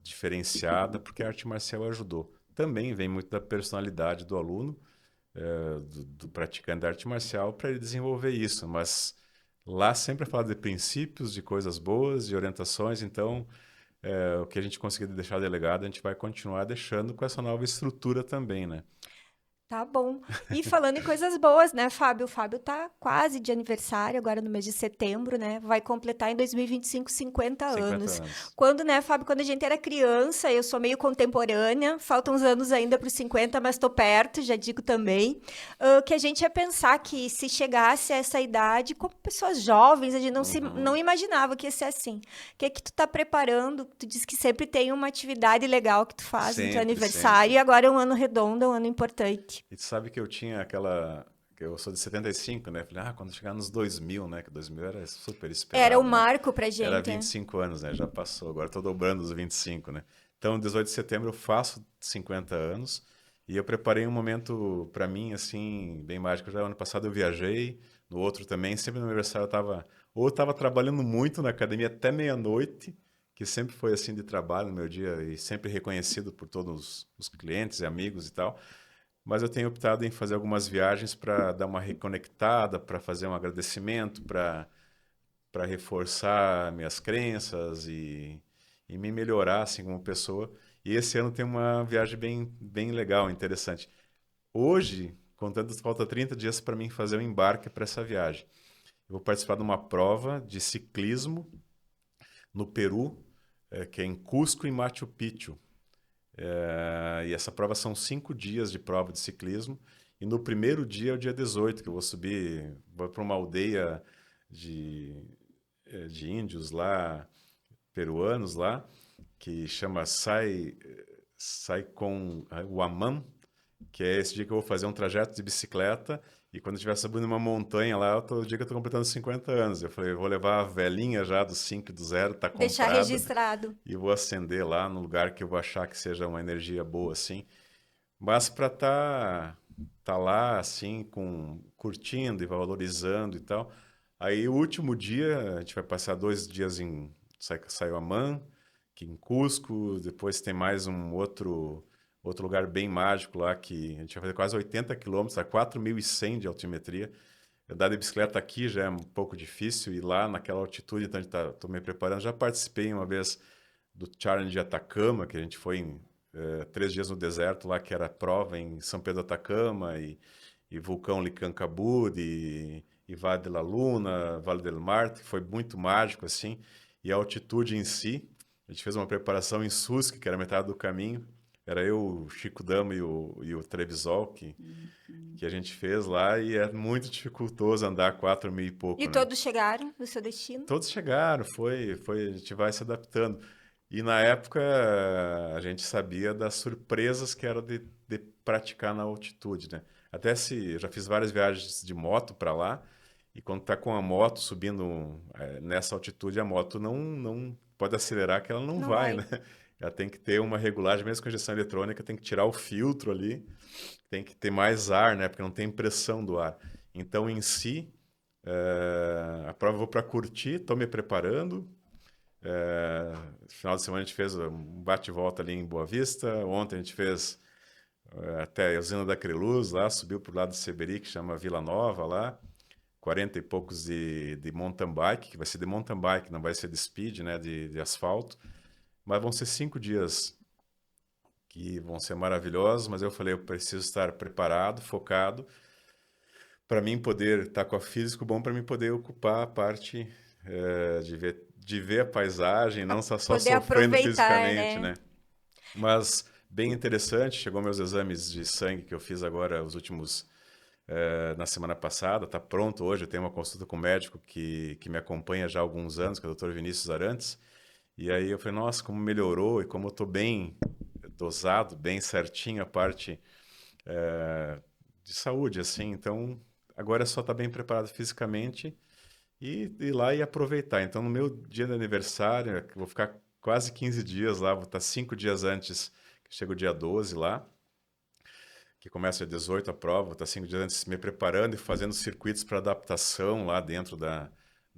diferenciada, porque a arte marcial ajudou. Também vem muito da personalidade do aluno, do praticante da arte marcial, para ele desenvolver isso, mas lá sempre é falado de princípios, de coisas boas, de orientações, então o que a gente conseguir deixar delegado, a gente vai continuar deixando com essa nova estrutura também, né? Tá bom. E falando em coisas boas, né, Fábio? O Fábio tá quase de aniversário, agora no mês de setembro, né? Vai completar em 2025 50 50 anos. anos. Quando, né, Fábio, quando a gente era criança, eu sou meio contemporânea, faltam uns anos ainda para os 50, mas tô perto, já digo também, que a gente ia pensar que se chegasse a essa idade, como pessoas jovens, a gente não Uhum. imaginava que ia ser assim. O que é que tu tá preparando? Tu diz que sempre tem uma atividade legal que tu faz no teu Sempre, aniversário, sempre. e agora é um ano redondo, é um ano importante. E tu sabe que eu tinha aquela... que eu sou de 75, né? Falei, quando chegar nos 2000, né? Que 2000 era super Era o esperado, né? marco pra Era gente, é. 25 anos, né? Já passou, agora estou dobrando os 25, né? Então, 18 de setembro eu faço 50 anos e eu preparei um momento para mim, assim, bem mágico. Já ano passado eu viajei, no outro também, sempre no aniversário eu estava trabalhando muito na academia até meia-noite, que sempre foi assim de trabalho no meu dia e sempre reconhecido por todos os clientes e amigos e tal. Mas eu tenho optado em fazer algumas viagens para dar uma reconectada, para fazer um agradecimento, para reforçar minhas crenças e me melhorar assim como pessoa. E esse ano tem uma viagem bem legal, interessante. Hoje, contando, falta 30 dias para mim fazer o embarque para essa viagem. Eu vou participar de uma prova de ciclismo no Peru, que é em Cusco e Machu Picchu. E essa prova são 5 dias de prova de ciclismo. E no primeiro dia é o dia 18, que eu vou subir, vou para uma aldeia de, de índios lá, peruanos lá, que chama Sai com Huamam, que é esse dia que eu vou fazer um trajeto de bicicleta e quando eu estiver subindo uma montanha lá, o dia que eu estou completando 50 anos. Eu falei, eu vou levar a velhinha já do 5 e do 0, tá Deixar comprada, registrado. e vou acender lá no lugar que eu vou achar que seja uma energia boa, assim. Mas para tá lá, assim, curtindo e valorizando e tal. Aí o último dia, a gente vai passar 2 dias em Saiamã, que em Cusco, depois tem mais um outro lugar bem mágico lá, que a gente vai fazer quase 80 quilômetros, a 4.100 de altimetria. Andar de bicicleta aqui já é um pouco difícil, e lá naquela altitude, então estou me preparando. Já participei uma vez do Challenge de Atacama, que a gente foi em 3 dias no deserto lá, que era prova em São Pedro do Atacama, e vulcão Licancabud, e Vale de la Luna, Vale del Marte, que foi muito mágico, assim. E a altitude em si, a gente fez uma preparação em Susque, que era metade do caminho. Era eu, o Chico Dama e o Trevisol que a gente fez lá, e é muito dificultoso andar 4.000 e E pouco, né? todos chegaram no seu destino? Todos chegaram, a gente vai se adaptando. E na época a gente sabia das surpresas que era de praticar na altitude, né? Até se eu já fiz várias viagens de moto para lá, e quando tá com a moto subindo nessa altitude, a moto não pode acelerar que ela não Não vai, né? vai. Ela tem que ter uma regulagem, mesmo com injeção eletrônica, tem que tirar o filtro ali, tem que ter mais ar, né? Porque não tem pressão do ar. Então, em si, a prova eu vou para curtir, estou me preparando. Final de semana a gente fez um bate-volta ali em Boa Vista. Ontem a gente fez até a usina da Creluz lá, subiu para o lado do Seberi, que chama Vila Nova lá. 40 e poucos de mountain bike, que vai ser de mountain bike, não vai ser de speed, né? De asfalto. Mas vão ser 5 dias que vão ser maravilhosos, mas eu falei, eu preciso estar preparado, focado, para mim poder estar com a físico bom, para mim poder ocupar a parte de ver a paisagem, não estar só Poder sofrendo aproveitar, fisicamente, né? né? Mas bem interessante, chegou meus exames de sangue que eu fiz agora, na semana passada, tá pronto hoje, eu tenho uma consulta com um médico que me acompanha já há alguns anos, que é o Dr. Vinícius Arantes, e aí eu falei, nossa, como melhorou e como eu tô bem dosado, bem certinho a parte de saúde, assim, então agora é só estar bem preparado fisicamente e ir lá e aproveitar. Então, no meu dia de aniversário, eu vou ficar quase 15 dias lá, vou estar 5 dias antes, que chega o dia 12 lá, que começa dia 18 a prova, vou estar 5 dias antes me preparando e fazendo circuitos para adaptação lá dentro da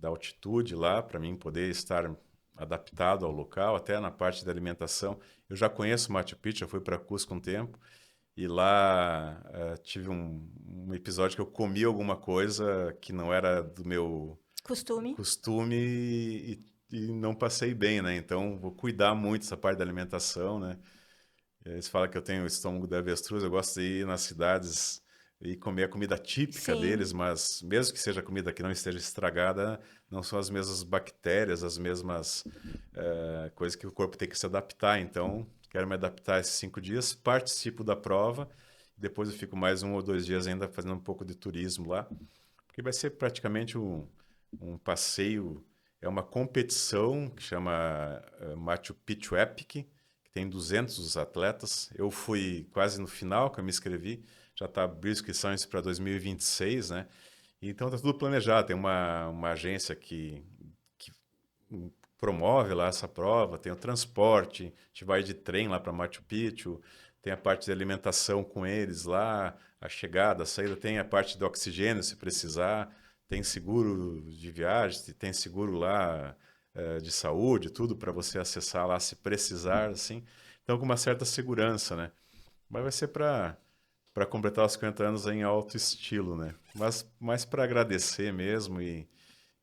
altitude lá, para mim poder estar adaptado ao local, até na parte da alimentação. Eu já conheço Machu Picchu, eu fui para Cusco um tempo, e lá tive um episódio que eu comi alguma coisa que não era do meu Costume. costume e não passei bem, né? Então vou cuidar muito dessa parte da alimentação, né? Eles falam que eu tenho o estômago da avestruz, eu gosto de ir nas cidades e comer a comida típica Sim. deles, mas mesmo que seja comida que não esteja estragada, não são as mesmas bactérias, as mesmas coisas que o corpo tem que se adaptar. Então, quero me adaptar a esses 5 dias, participo da prova, depois eu fico mais 1 ou 2 dias ainda fazendo um pouco de turismo lá, porque vai ser praticamente um passeio, é uma competição que chama Machu Picchu Epic, que tem 200 atletas. Eu fui quase no final, que eu me inscrevi, já está abrindo inscrições para 2026, né? Então está tudo planejado, tem uma agência que promove lá essa prova, tem o transporte, a gente vai de trem lá para Machu Picchu, tem a parte de alimentação com eles lá, a chegada, a saída, tem a parte do oxigênio se precisar, tem seguro de viagem, tem seguro lá de saúde, tudo para você acessar lá se precisar, assim. Então, com uma certa segurança, né? Mas vai ser para completar os 50 anos em alto estilo, né? Mas mais para agradecer mesmo e,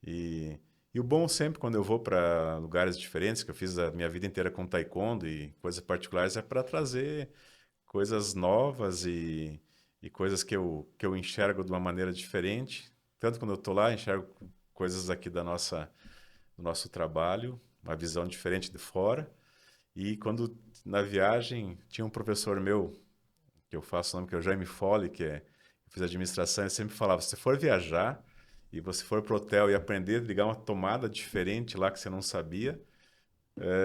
e o bom sempre quando eu vou para lugares diferentes, que eu fiz a minha vida inteira com taekwondo e coisas particulares, é para trazer coisas novas e coisas que eu enxergo de uma maneira diferente. Tanto quando eu estou lá, enxergo coisas aqui do nosso trabalho, uma visão diferente de fora. E quando na viagem tinha um professor meu, que eu faço o nome que é o Jaime Folli, eu fiz administração, ele sempre falava, se você for viajar e você for para o hotel e aprender a ligar uma tomada diferente lá que você não sabia,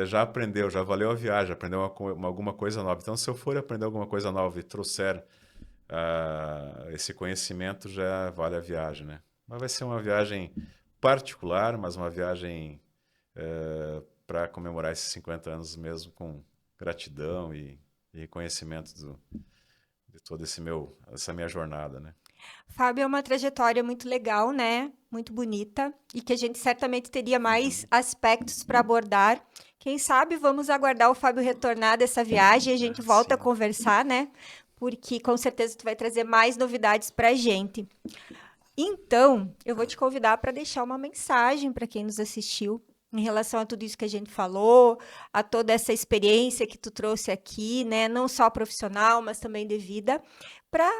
já aprendeu, já valeu a viagem, aprendeu alguma coisa nova. Então, se eu for aprender alguma coisa nova e trouxer esse conhecimento, já vale a viagem, né? Mas vai ser uma viagem particular, mas uma viagem para comemorar esses 50 anos mesmo com gratidão e reconhecimento de toda essa minha jornada, né? Fábio, é uma trajetória muito legal, né? Muito bonita e que a gente certamente teria mais Uhum. aspectos para abordar. Quem sabe vamos aguardar o Fábio retornar dessa viagem e a gente volta a Sim. conversar, né? Porque com certeza tu vai trazer mais novidades para a gente. Então, eu vou te convidar para deixar uma mensagem para quem nos assistiu. em relação a tudo isso que a gente falou, a toda essa experiência que tu trouxe aqui, né? Não só profissional, mas também de vida, para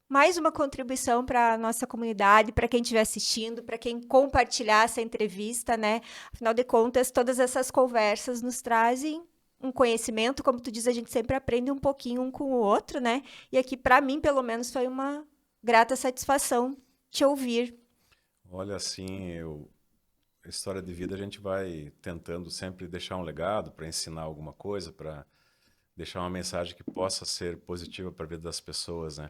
mais uma contribuição para a nossa comunidade, para quem estiver assistindo, para quem compartilhar essa entrevista, né? Afinal de contas, todas essas conversas nos trazem um conhecimento, como tu diz, a gente sempre aprende um pouquinho um com o outro, né? E aqui, para mim, pelo menos, foi uma grata satisfação te ouvir. Olha, assim, a história de vida a gente vai tentando sempre deixar um legado para ensinar alguma coisa, para deixar uma mensagem que possa ser positiva para a vida das pessoas, né?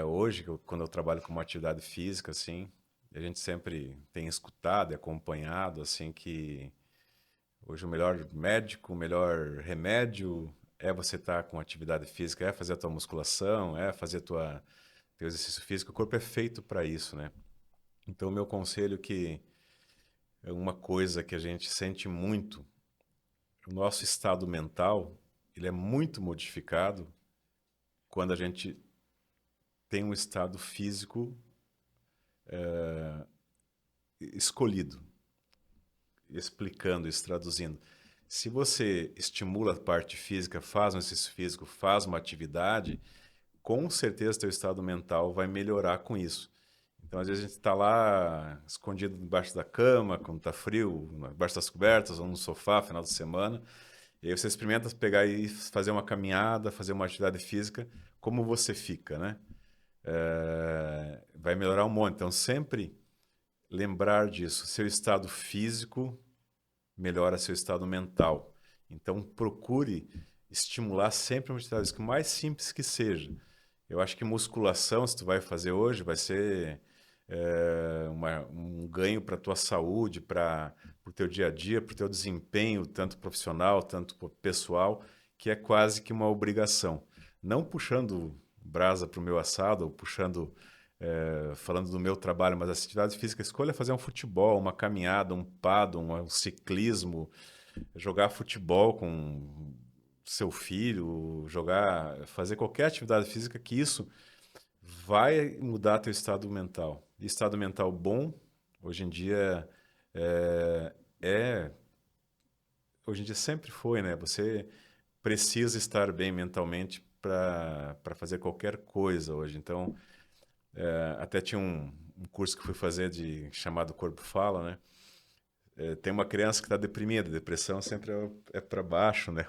Hoje, quando eu trabalho com uma atividade física, assim, a gente sempre tem escutado e acompanhado, assim, que hoje o melhor médico, o melhor remédio é você estar com atividade física, é fazer a tua musculação, é fazer teu exercício físico. O corpo é feito para isso, né? Então, o meu conselho é que é uma coisa que a gente sente muito, o nosso estado mental, ele é muito modificado quando a gente tem um estado físico escolhido, explicando isso, traduzindo. Se você estimula a parte física, faz um exercício físico, faz uma atividade, com certeza teu estado mental vai melhorar com isso. Então, às vezes a gente está lá escondido debaixo da cama, quando está frio, debaixo das cobertas ou no sofá, final de semana, e aí você experimenta pegar e fazer uma caminhada, fazer uma atividade física, como você fica, né? Vai melhorar um monte. Então, sempre lembrar disso. Seu estado físico melhora seu estado mental. Então, procure estimular sempre uma atividade física, mais simples que seja. Eu acho que musculação, se tu vai fazer hoje, vai ser um ganho para a tua saúde, para o teu dia a dia, para o teu desempenho, tanto profissional, tanto pessoal, que é quase que uma obrigação. Não puxando brasa para o meu assado, ou puxando, falando do meu trabalho, mas a atividade física, escolha fazer um futebol, uma caminhada, um paddle, um ciclismo, jogar futebol com seu filho, fazer qualquer atividade física que isso vai mudar teu estado mental. E estado mental bom, hoje em dia é, é- hoje em dia sempre foi, né? Você precisa estar bem mentalmente para fazer qualquer coisa hoje. Então, até tinha um curso que fui fazer chamado Corpo Fala, né? Tem uma criança que está deprimida, depressão sempre é para baixo, né?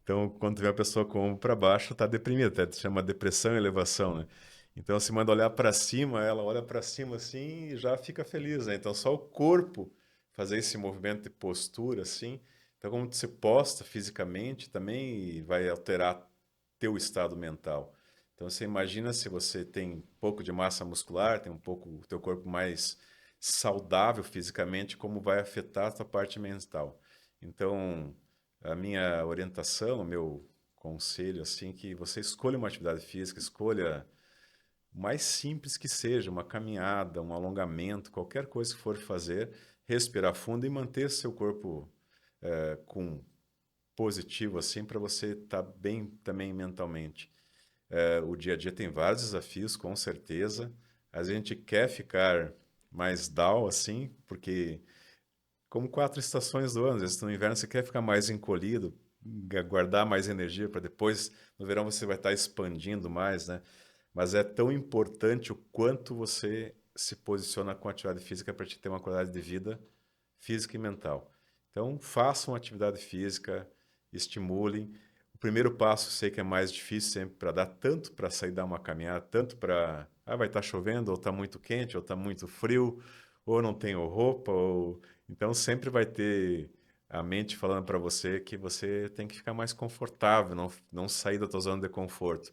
Então, quando tu vê uma pessoa com para baixo, está deprimida, até se chama depressão e elevação, né? Então, se manda olhar para cima, ela olha para cima assim e já fica feliz, né? Então, só o corpo fazer esse movimento de postura assim. Então, como tu se posta fisicamente, também vai alterar teu estado mental. Então, você imagina se você tem pouco de massa muscular, tem um pouco o teu corpo mais saudável fisicamente, como vai afetar a tua parte mental. Então, a minha orientação, o meu conselho, assim, que você escolha uma atividade física, escolha o mais simples que seja, uma caminhada, um alongamento, qualquer coisa que for fazer, respirar fundo e manter seu corpo com positivo, assim, para você estar bem também mentalmente. O dia a dia tem vários desafios, com certeza. A gente quer ficar mais down, assim, porque como 4 estações do ano. Às vezes no inverno você quer ficar mais encolhido, guardar mais energia para depois, no verão você vai estar expandindo mais, né? Mas é tão importante o quanto você se posiciona com a atividade física para te ter uma qualidade de vida física e mental. Então, façam atividade física, estimulem. O primeiro passo, sei que é mais difícil sempre para dar, tanto para sair dar uma caminhada, tanto para, vai estar chovendo, ou está muito quente, ou está muito frio, ou não tenho roupa, ou então sempre vai ter a mente falando para você que você tem que ficar mais confortável, não sair da tua zona de conforto.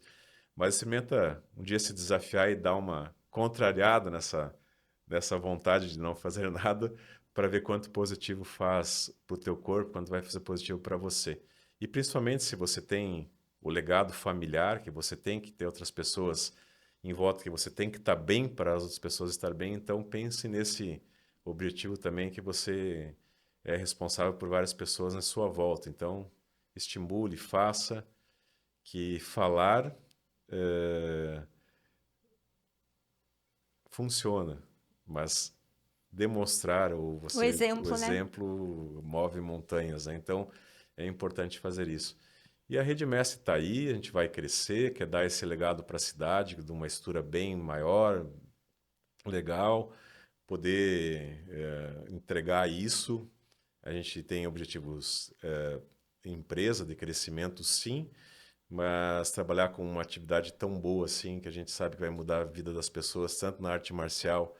Mas experimenta um dia se desafiar e dar uma contrariada nessa vontade de não fazer nada para ver quanto positivo faz para o teu corpo, quanto vai fazer positivo para você. E principalmente se você tem o legado familiar, que você tem que ter outras pessoas em volta, que você tem que estar bem para as outras pessoas estar bem, então pense nesse objetivo também que você é responsável por várias pessoas na sua volta. Então, estimule, faça, que falar funciona, mas demonstrar, ou O exemplo, né? exemplo move montanhas, né? Então, é importante fazer isso. E a Rede Mestre está aí, a gente vai crescer, quer dar esse legado para a cidade, de uma estrutura bem maior, legal, poder entregar isso. A gente tem objetivos empresa de crescimento, sim, mas trabalhar com uma atividade tão boa assim, que a gente sabe que vai mudar a vida das pessoas, tanto na arte marcial,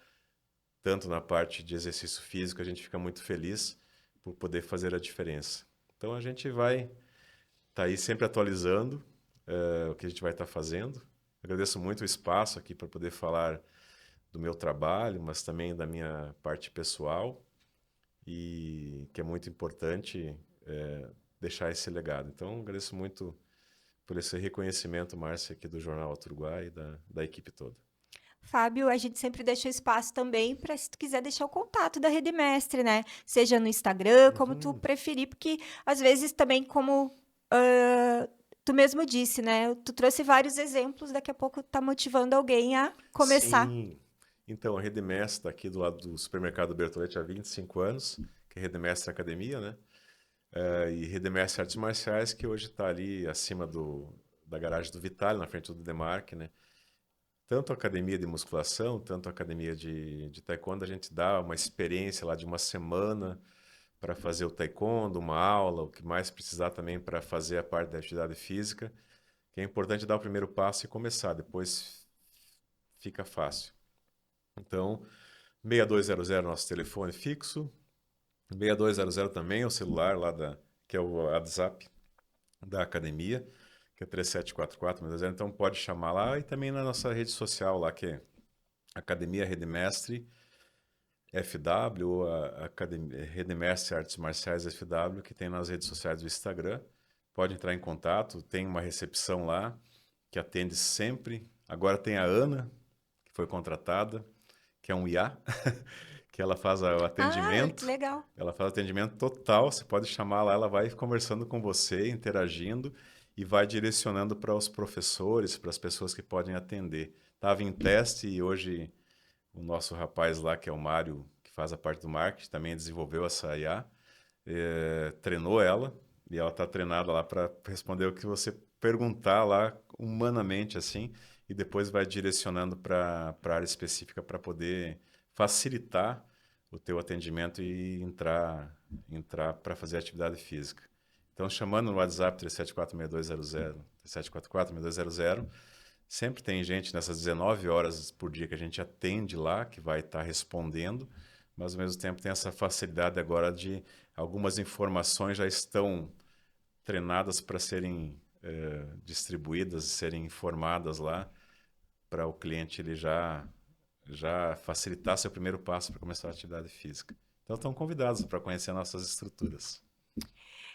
tanto na parte de exercício físico, a gente fica muito feliz por poder fazer a diferença. Então a gente vai estar aí sempre atualizando o que a gente vai estar fazendo. Agradeço muito o espaço aqui para poder falar do meu trabalho, mas também da minha parte pessoal, e que é muito importante deixar esse legado. Então agradeço muito por esse reconhecimento, Márcia, aqui do Jornal Alto Uruguai e da equipe toda. Fábio, a gente sempre deixa espaço também para se tu quiser deixar o contato da Rede Mestre, né? Seja no Instagram, como tu Uhum. preferir, porque às vezes também, como tu mesmo disse, né? Tu trouxe vários exemplos, daqui a pouco tá motivando alguém a começar. Sim. Então, a Rede Mestre está aqui do lado do supermercado Bertolete há 25 anos, que é Rede Mestre Academia, né? E Rede Mestre Artes Marciais, que hoje está ali acima da garagem do Vitale, na frente do Demarque, né? Tanto a academia de musculação, tanto a academia de taekwondo, a gente dá uma experiência lá de uma semana para fazer o taekwondo, uma aula, o que mais precisar também para fazer a parte da atividade física, que é importante dar o primeiro passo e começar, depois fica fácil. Então, 6200 nosso telefone fixo, 6200 também é o celular lá que é o WhatsApp da academia, que é 3744-620, então pode chamar lá, e também na nossa rede social lá, que é Academia Rede Mestre FW, ou a Academia Rede Mestre Artes Marciais FW, que tem nas redes sociais do Instagram. Pode entrar em contato, tem uma recepção lá, que atende sempre. Agora tem a Ana, que foi contratada, que é um IA, que ela faz o Ah, que atendimento. legal. Ela faz atendimento total, você pode chamar lá, ela vai conversando com você, interagindo e vai direcionando para os professores, para as pessoas que podem atender. Estava em teste e hoje o nosso rapaz lá, que é o Mário, que faz a parte do marketing, também desenvolveu essa IA, treinou ela e ela está treinada lá para responder o que você perguntar lá humanamente assim, e depois vai direcionando para a área específica para poder facilitar o teu atendimento e entrar para fazer atividade física. Então, chamando no WhatsApp 3746-6200, 3744-6200, sempre tem gente nessas 19 horas por dia que a gente atende lá, que vai estar respondendo, mas ao mesmo tempo tem essa facilidade agora de algumas informações já estão treinadas para serem distribuídas, serem informadas lá, para o cliente ele já facilitar seu primeiro passo para começar a atividade física. Então, estão convidados para conhecer nossas estruturas.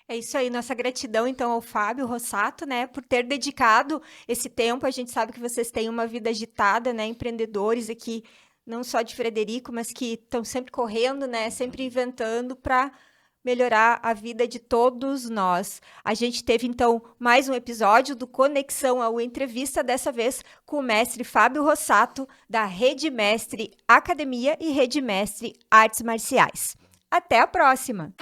É isso aí, nossa gratidão então ao Fábio Rossato, né, por ter dedicado esse tempo. A gente sabe que vocês têm uma vida agitada, né, empreendedores aqui, não só de Frederico, mas que estão sempre correndo, né, sempre inventando para melhorar a vida de todos nós. A gente teve então mais um episódio do Conexão ao Entrevista, dessa vez com o mestre Fábio Rossato, da Rede Mestre Academia e Rede Mestre Artes Marciais. Até a próxima!